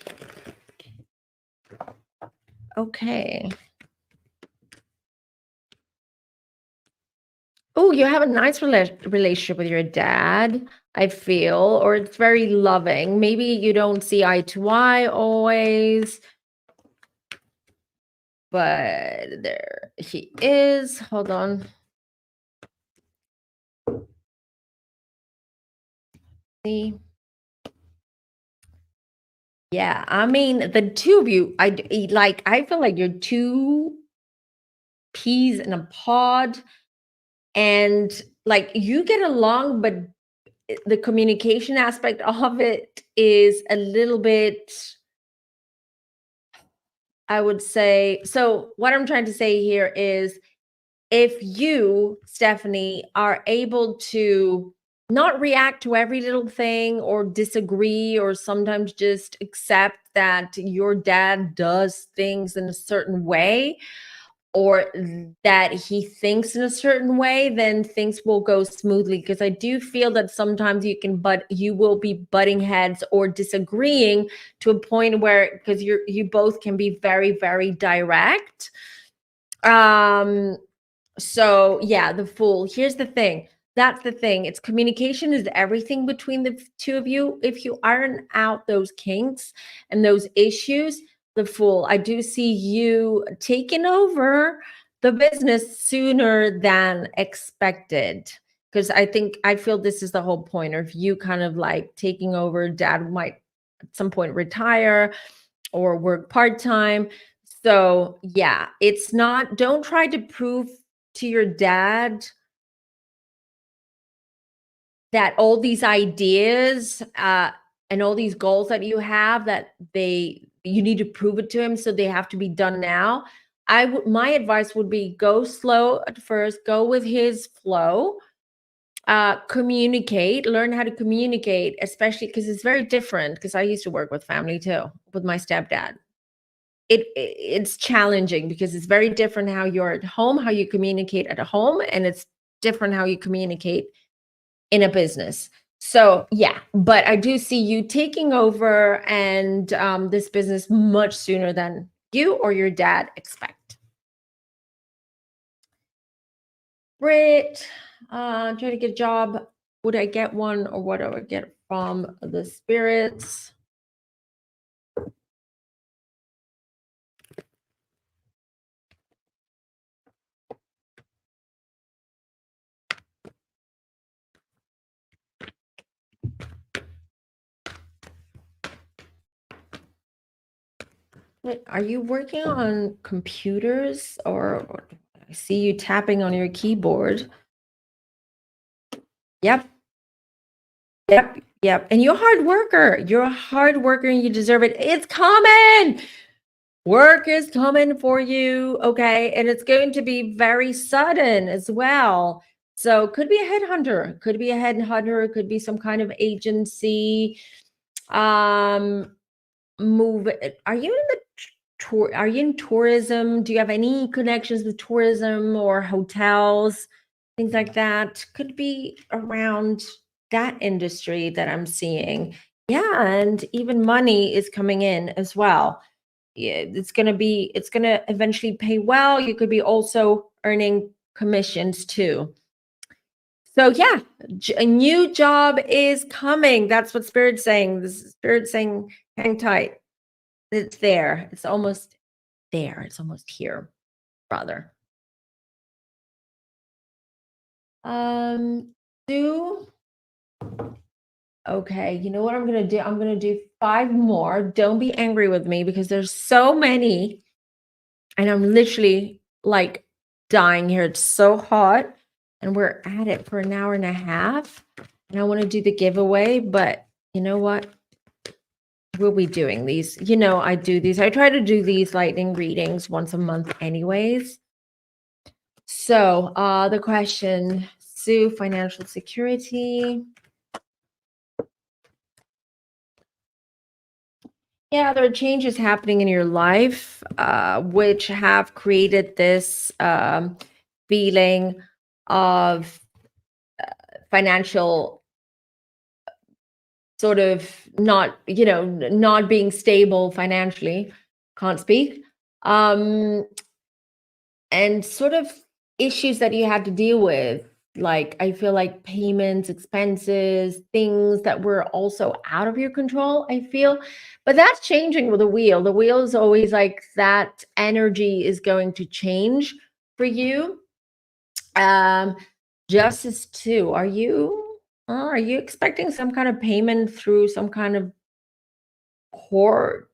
Okay. Oh, you have a nice relationship with your dad, I feel, or it's very loving. Maybe you don't see eye to eye always, but there he is. Hold on. See. Yeah, I mean, the two of you, I feel like you're two peas in a pod, and you get along, but the communication aspect of it is a little bit, I would say. So what I'm trying to say here is, if you, Stephanie, are able to not react to every little thing or disagree, or sometimes just accept that your dad does things in a certain way, or that he thinks in a certain way, then things will go smoothly. Because I do feel that sometimes you will be butting heads or disagreeing to a point where, because you both can be very, very direct. So yeah, the Fool. Here's the thing. That's the thing. It's communication is everything between the two of you. If you iron out those kinks and those issues, the Fool. I do see you taking over the business sooner than expected. Because I feel this is the whole point of you kind of like taking over. Dad might at some point retire or work part-time. So yeah, it's not, don't try to prove to your dad that all these ideas and all these goals that you have that you need to prove it to him, so they have to be done now. My advice would be go slow at first, go with his flow, communicate, learn how to communicate, especially because it's very different, because I used to work with family too, with my stepdad. It's challenging because it's very different how you're at home, how you communicate at home, and it's different how you communicate in a business. So yeah, but I do see you taking over and this business much sooner than you or your dad expect. Brit, try to get a job. Would I get one, or what do I get from the spirits? Are you working on computers, or I see you tapping on your keyboard? Yep. Yep. Yep. And you're a hard worker. You're a hard worker and you deserve it. It's coming. Work is coming for you. Okay. And it's going to be very sudden as well. So could be a headhunter, could be a headhunter, could be some kind of agency. Move. Are you in the tour? Are you in tourism? Do you have any connections with tourism or hotels, things like that? Could be around that industry that I'm seeing. Yeah, and even money is coming in as well. Yeah, it's going to eventually pay well. You could be also earning commissions too. So yeah, a new job is coming. That's what Spirit's saying. This Spirit's saying, hang tight. It's there. It's almost there. It's almost here, rather. Sue. Okay, you know what I'm gonna do? I'm gonna do 5 more. Don't be angry with me because there's so many, and I'm literally like dying here. It's so hot, and we're at it for an hour and a half. And I want to do the giveaway, but you know what? We'll be doing these. You know, I do these. I try to do these lightning readings once a month, anyways. So, the question, Sue, financial security. Yeah, there are changes happening in your life, which have created this feeling of financial sort of not, not being stable financially. Can't speak. And sort of issues that you had to deal with. Like, I feel like payments, expenses, things that were also out of your control, I feel. But that's changing with the wheel. The wheel is always like that energy is going to change for you. Justice too. Are you expecting some kind of payment through some kind of court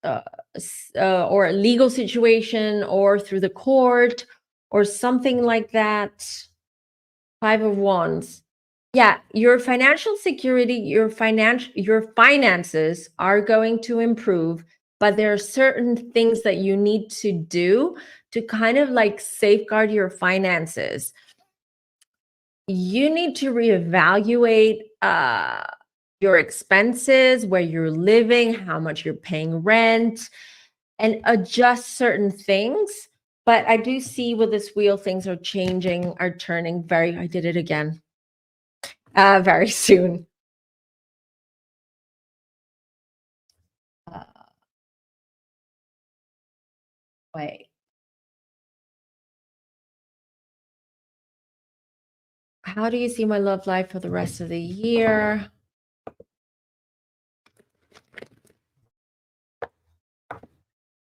or a legal situation, or through the court or something like that? 5 of Wands. Yeah, your financial security, your finances are going to improve, but there are certain things that you need to do to kind of like safeguard your finances. You need to reevaluate your expenses, where you're living, how much you're paying rent, and adjust certain things. But I do see with this wheel, things are changing, are turning I did it again, very soon. Wait. How do you see my love life for the rest of the year?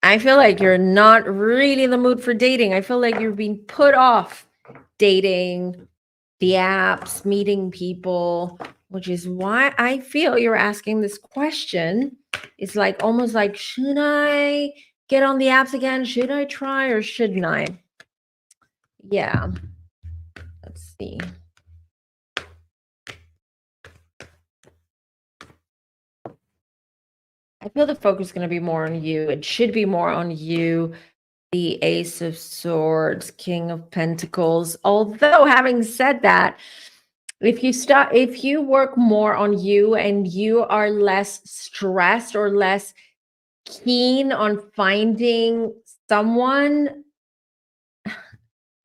I feel like you're not really in the mood for dating. I feel like you're being put off dating, the apps, meeting people, which is why I feel you're asking this question. It's like almost like, should I get on the apps again? Should I try or shouldn't I? Yeah. Let's see. I feel the focus is going to be more on you. It should be more on you. The Ace of Swords, King of Pentacles. Although having said that, if you work more on you and you are less stressed or less keen on finding someone,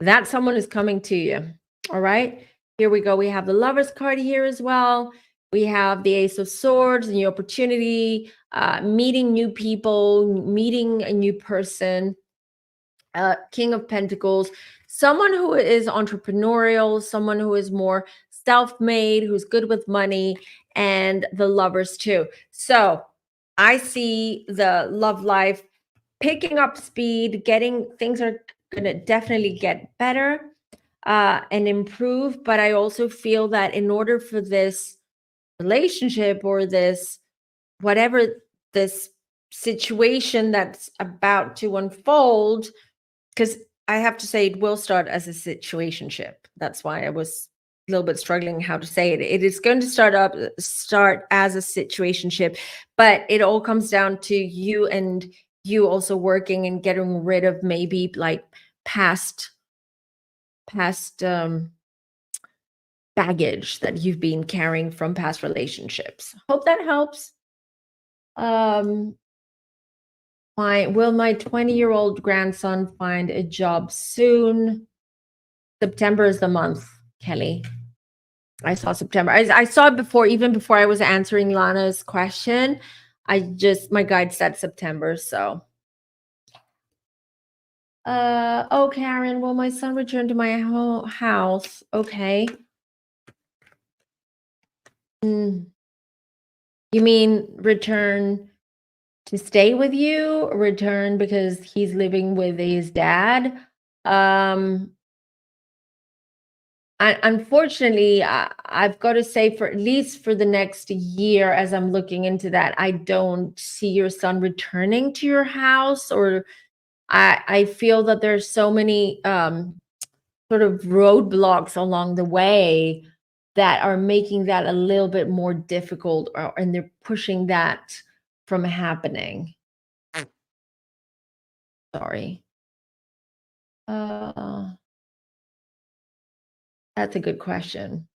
that someone is coming to you. All right. Here we go. We have the Lovers card here as well. We have the Ace of Swords, new opportunity, meeting new people, meeting a new person. King of Pentacles, someone who is entrepreneurial, someone who is more self-made, who's good with money, and the Lovers too. So I see the love life picking up speed, things are going to definitely get better and improve. But I also feel that in order for this relationship or this, whatever this situation that's about to unfold, because I have to say it will start as a situationship. That's why I was a little bit struggling how to say it. It is going to start as a situationship, but it all comes down to you and you also working and getting rid of maybe like past baggage that you've been carrying from past relationships. Hope that helps. Will my 20-year-old grandson find a job soon? September is the month, Kelly. I saw September. I saw it before, even before I was answering Lana's question. My guide said September, so. Oh, Karen, will my son return to my house? Okay. You mean return to stay with you, or return because he's living with his dad? Unfortunately, I've got to say, for at least for the next year, as I'm looking into that, I don't see your son returning to your house, or I feel that there's so many sort of roadblocks along the way that are making that a little bit more difficult, and they're pushing that from happening. Sorry. That's a good question.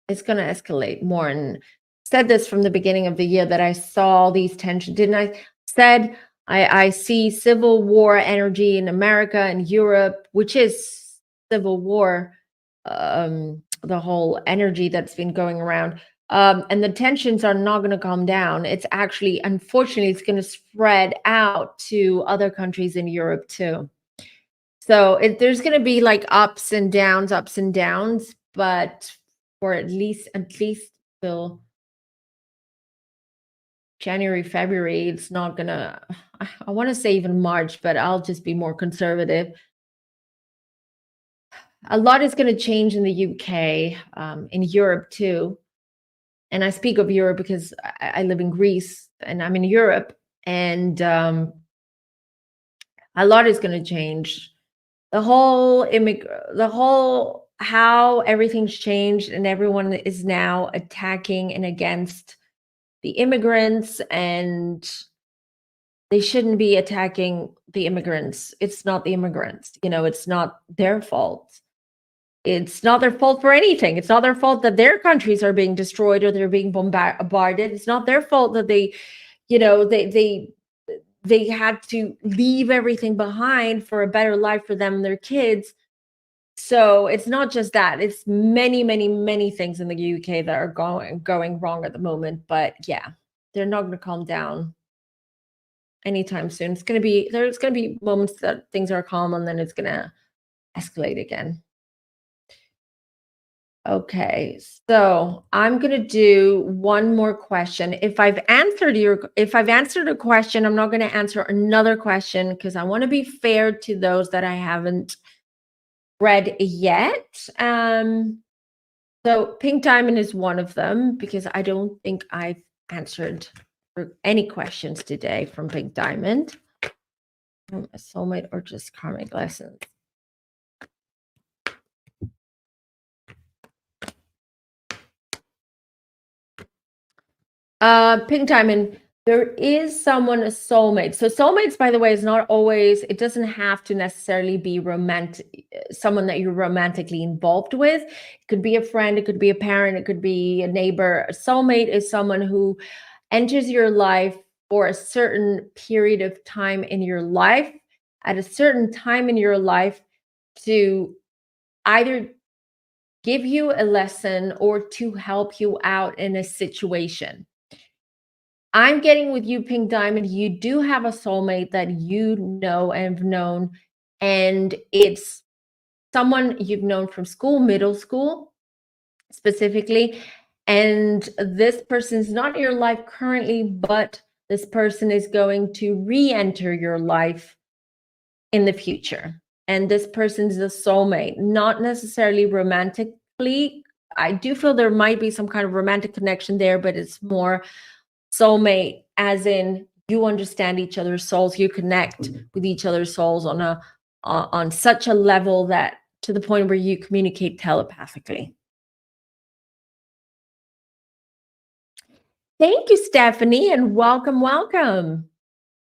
It's going to escalate more. And said this from the beginning of the year that I saw these tensions. Didn't I? Said I see civil war energy in America and Europe, which is civil war, the whole energy that's been going around. And the tensions are not going to calm down. It's actually, unfortunately, it's going to spread out to other countries in Europe too. So there's going to be like ups and downs, but for at least till January, February, it's not going to, I want to say even March, but I'll just be more conservative. A lot is going to change in the UK, in Europe too. And I speak of Europe because I live in Greece and I'm in Europe, and a lot is going to change. The whole how everything's changed, and everyone is now attacking and against the immigrants, and they shouldn't be attacking the immigrants. It's not the immigrants, it's not their fault. It's not their fault for anything. It's not their fault that their countries are being destroyed or they're being bombarded. It's not their fault that they had to leave everything behind for a better life for them and their kids. So it's not just that. It's many, many, many things in the UK that are going wrong at the moment. But yeah, they're not going to calm down anytime soon. There's going to be moments that things are calm, and then it's going to escalate again. Okay, so I'm gonna do one more question. If I've answered a question, I'm not gonna answer another question because I want to be fair to those that I haven't read yet. So Pink Diamond is one of them because I don't think I've answered any questions today from Pink Diamond. A soulmate or just karmic lessons. Pink Diamond, there is someone, a soulmate. So soulmates, by the way, is not always, it doesn't have to necessarily be romantic, someone that you're romantically involved with. It could be a friend, it could be a parent, it could be a neighbor. A soulmate is someone who enters your life for a certain period of time in your life, at a certain time in your life, to either give you a lesson or to help you out in a situation. I'm getting with you, Pink Diamond, you do have a soulmate that you know and have known, and it's someone you've known from school, middle school specifically, and this person's not in your life currently, but this person is going to re-enter your life in the future. And this person's a soulmate, not necessarily romantically. I do feel there might be some kind of romantic connection there, but it's more soulmate as in you understand each other's souls, you connect with each other's souls on such a level that to the point where you communicate telepathically. Thank you, Stephanie, and welcome.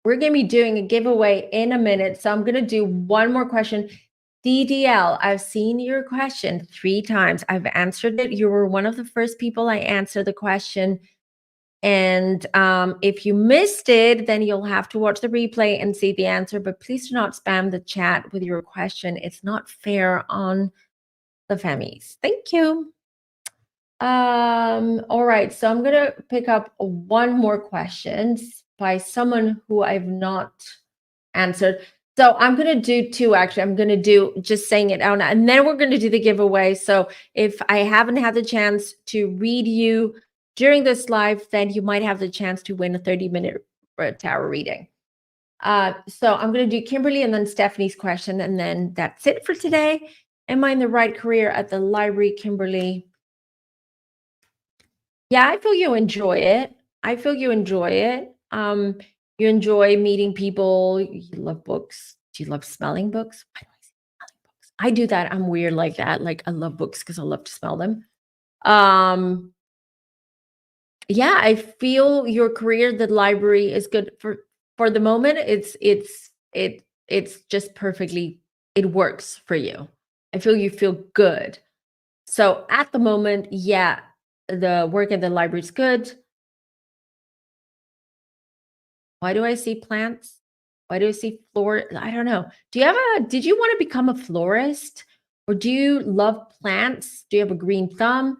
We're going to be doing a giveaway in a minute, so I'm going to do one more question. DDL, I've seen your question 3 times. I've answered it. You were one of the first people I answered the question. And if you missed it, then you'll have to watch the replay and see the answer. But please do not spam the chat with your question. It's not fair on the Femmies. Thank you. All right, so I'm gonna pick up one more question by someone who I've not answered. So I'm gonna do 2 actually. I'm gonna do just saying it out now, and then we're gonna do the giveaway. So if I haven't had the chance to read you during this live, then you might have the chance to win a 30-minute tarot reading. So I'm going to do Kimberly and then Stephanie's question, and then that's it for today. Am I in the right career at the library, Kimberly? Yeah, I feel you enjoy it. You enjoy meeting people. You love books. Do you love smelling books? Why do I say smelling books? I do that. I'm weird like that. Like I love books because I love to smell them. Yeah, I feel your career, the library is good for the moment. It's just perfectly, it works for you. I feel you feel good. So at the moment, yeah, the work at the library is good. Why do I see plants? Why do I see floor? I don't know. Did you want to become a florist? Or do you love plants? Do you have a green thumb?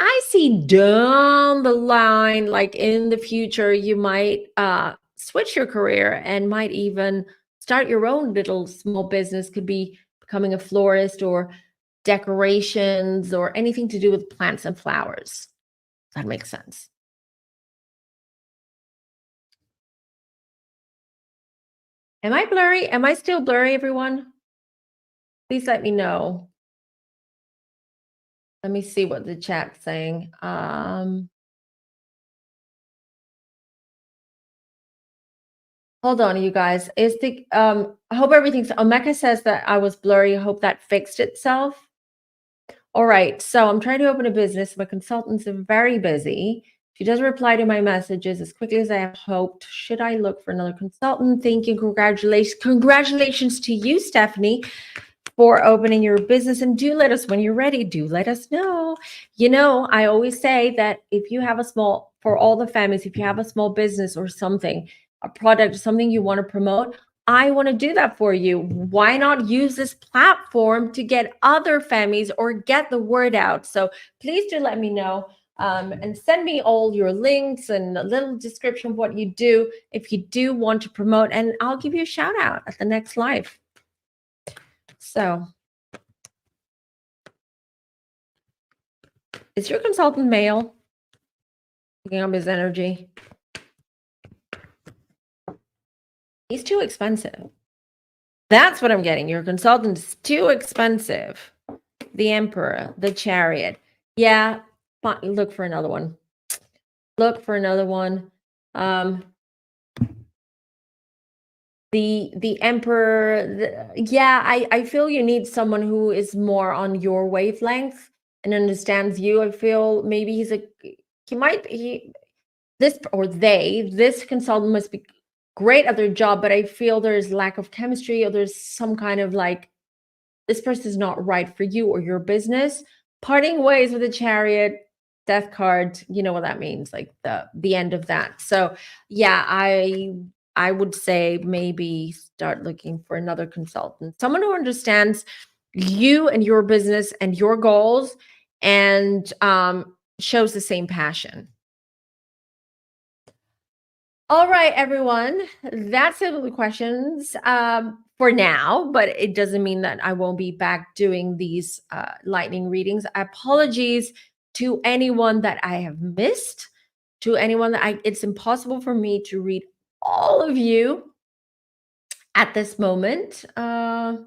I see down the line, like in the future, you might switch your career and might even start your own little small business. Could be becoming a florist or decorations or anything to do with plants and flowers. That makes sense. Am I blurry? Am I still blurry, everyone? Please let me know. Let me see what the chat's saying. Hold on, you guys. I hope everything's. Omeka says that I was blurry. I hope that fixed itself. All right. So I'm trying to open a business. My consultants are very busy. She doesn't reply to my messages as quickly as I have hoped. Should I look for another consultant? Thank you. Congratulations. Congratulations to you, Stephanie, for opening your business. And do let us, when you're ready, do let us know. You know, I always say that if you have for all the families, if you have a small business or something, a product, something you want to promote, I want to do that for you. Why not use this platform to get other families or get the word out? So please do let me know and send me all your links and a little description of what you do if you do want to promote, and I'll give you a shout out at the next live. So Is your consultant male? Picking up his energy. He's too expensive. That's what I'm getting. Your consultant is too expensive. The Emperor, the Chariot. Yeah, fine. Look for another one. Look for another one. The Emperor. Yeah, I feel you need someone who is more on your wavelength and understands you. I feel maybe this consultant must be great at their job, but I feel there's lack of chemistry, or there's some kind of like, this person is not right for you or your business. Parting ways with a Chariot, death card, you know what that means, like the end of that. So yeah, I would say maybe start looking for another consultant, someone who understands you and your business and your goals, and shows the same passion. All right, everyone. That's it with the questions for now, but it doesn't mean that I won't be back doing these lightning readings. Apologies to anyone that I have missed, to anyone that it's impossible for me to read all of you at this moment. I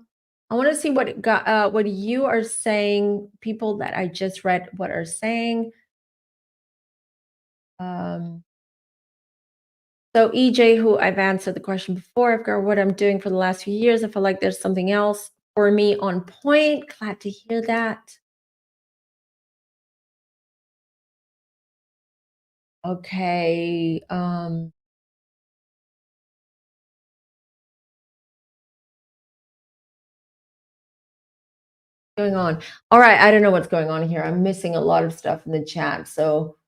want to see what you are saying, people that I just read what are saying. So EJ, who I've answered the question before, I've got what I'm doing for the last few years. I feel like there's something else for me on point. Glad to hear that. Okay. Going on. All right. I don't know what's going on here. I'm missing a lot of stuff in the chat. So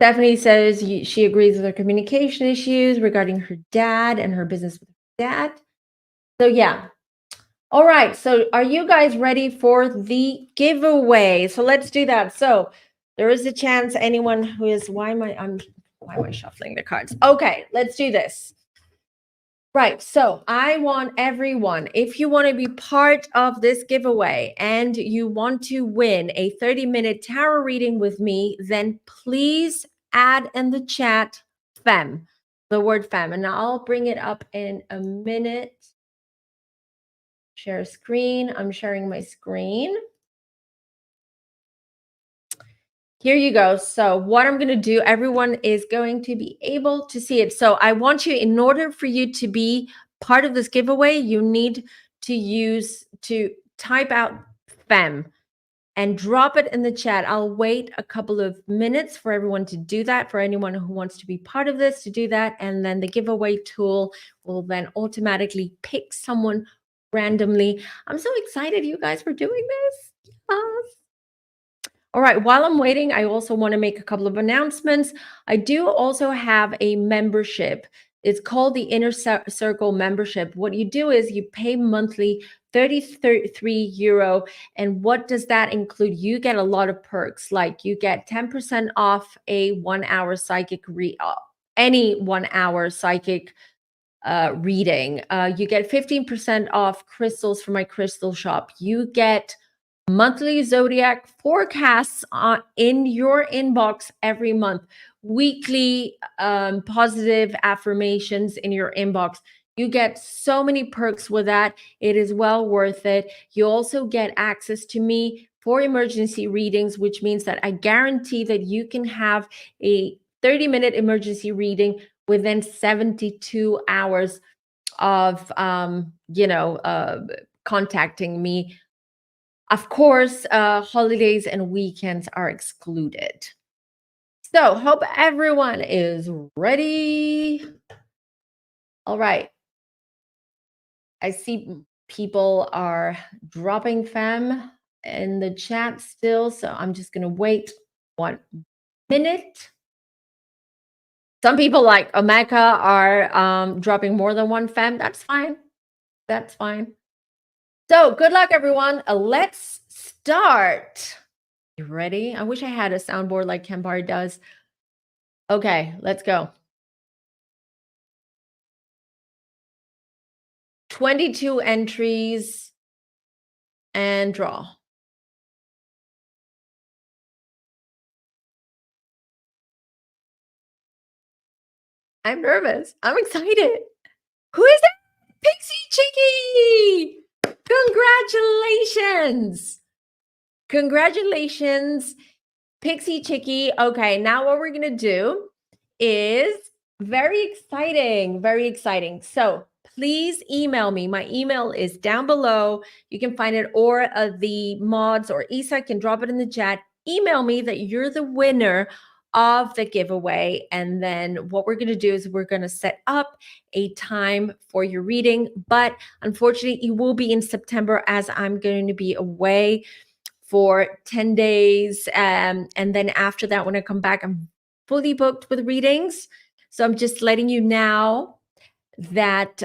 Stephanie says she agrees with her communication issues regarding her dad and her business with her dad. So yeah. All right. So are you guys ready for the giveaway? So let's do that. So there is a chance anyone who is, why am I shuffling the cards? Okay, let's do this. Right. So I want everyone, if you want to be part of this giveaway and you want to win a 30-minute tarot reading with me, then please add in the chat femme, the word femme, and I'll bring it up in a minute. Share screen. I'm sharing my screen. Here you go. So what I'm going to do, everyone is going to be able to see it. So I want you, in order for you to be part of this giveaway, you need to type out femme and drop it in the chat. I'll wait a couple of minutes for everyone to do that, for anyone who wants to be part of this to do that. And then the giveaway tool will then automatically pick someone randomly. I'm so excited you guys for doing this. Yes. All right, while I'm waiting, I also want to make a couple of announcements. I do also have a membership. It's called the Inner Circle membership. What you do is you pay monthly 33 euro. And what does that include? You get a lot of perks, like you get 10% off a 1 hour psychic any 1 hour psychic reading. You get 15% off crystals from my crystal shop. You get monthly zodiac forecasts in your inbox every month, weekly positive affirmations in your inbox. You get so many perks with that. It is well worth it. You also get access to me for emergency readings, which means that I guarantee that you can have a 30-minute emergency reading within 72 hours of contacting me. Of course, holidays and weekends are excluded. So hope everyone is ready. All right. I see people are dropping femme in the chat still, so I'm just going to wait 1 minute. Some people like Omeka are dropping more than one femme. That's fine. That's fine. So good luck, everyone. Let's start. You ready? I wish I had a soundboard like Kembar does. Okay, let's go. 22 entries and draw. I'm nervous. I'm excited. Who is that? Pixie Chicky! Congratulations. Congratulations, Pixie Chicky. Okay, now what we're going to do is very exciting, very exciting. So please email me. My email is down below. You can find it, or the mods or Isa can drop it in the chat. Email me that you're the winner of the giveaway. And then what we're going to do is we're going to set up a time for your reading. But unfortunately, it will be in September, as I'm going to be away for 10 days. And then after that, when I come back, I'm fully booked with readings. So I'm just letting you know that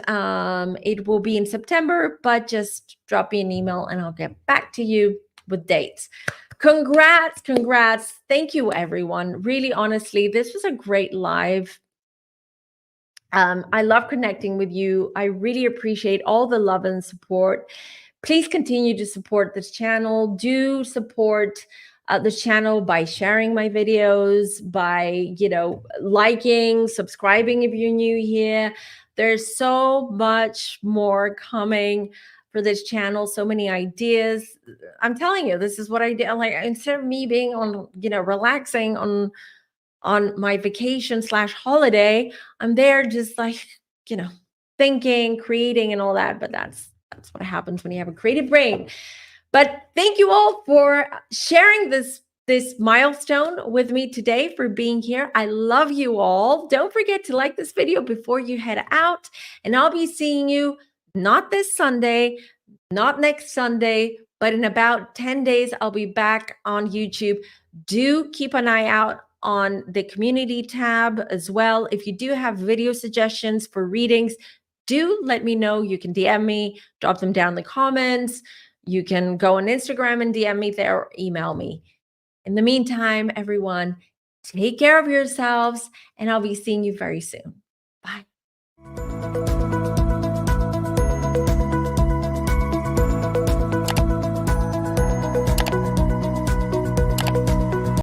it will be in September, but just drop me an email and I'll get back to you with dates. Congrats, congrats. Thank you, everyone. Really, honestly, this was a great live. I love connecting with you. I really appreciate all the love and support. Please continue to support this channel. Do support this channel by sharing my videos, by, liking, subscribing if you're new here. There's so much more coming for this channel, so many ideas. I'm telling you, this is what I did. Like, instead of me being on, relaxing on my vacation / holiday, I'm there just like, thinking, creating and all that. But that's what happens when you have a creative brain. But thank you all for sharing this milestone with me today, for being here. I love you all. Don't forget to like this video before you head out. And I'll be seeing you not this Sunday, not next Sunday, but in about 10 days, I'll be back on YouTube. Do keep an eye out on the community tab as well. If you do have video suggestions for readings, do let me know. You can DM me, drop them down in the comments. You can go on Instagram and DM me there, or email me. In the meantime, everyone, take care of yourselves, and I'll be seeing you very soon. Bye.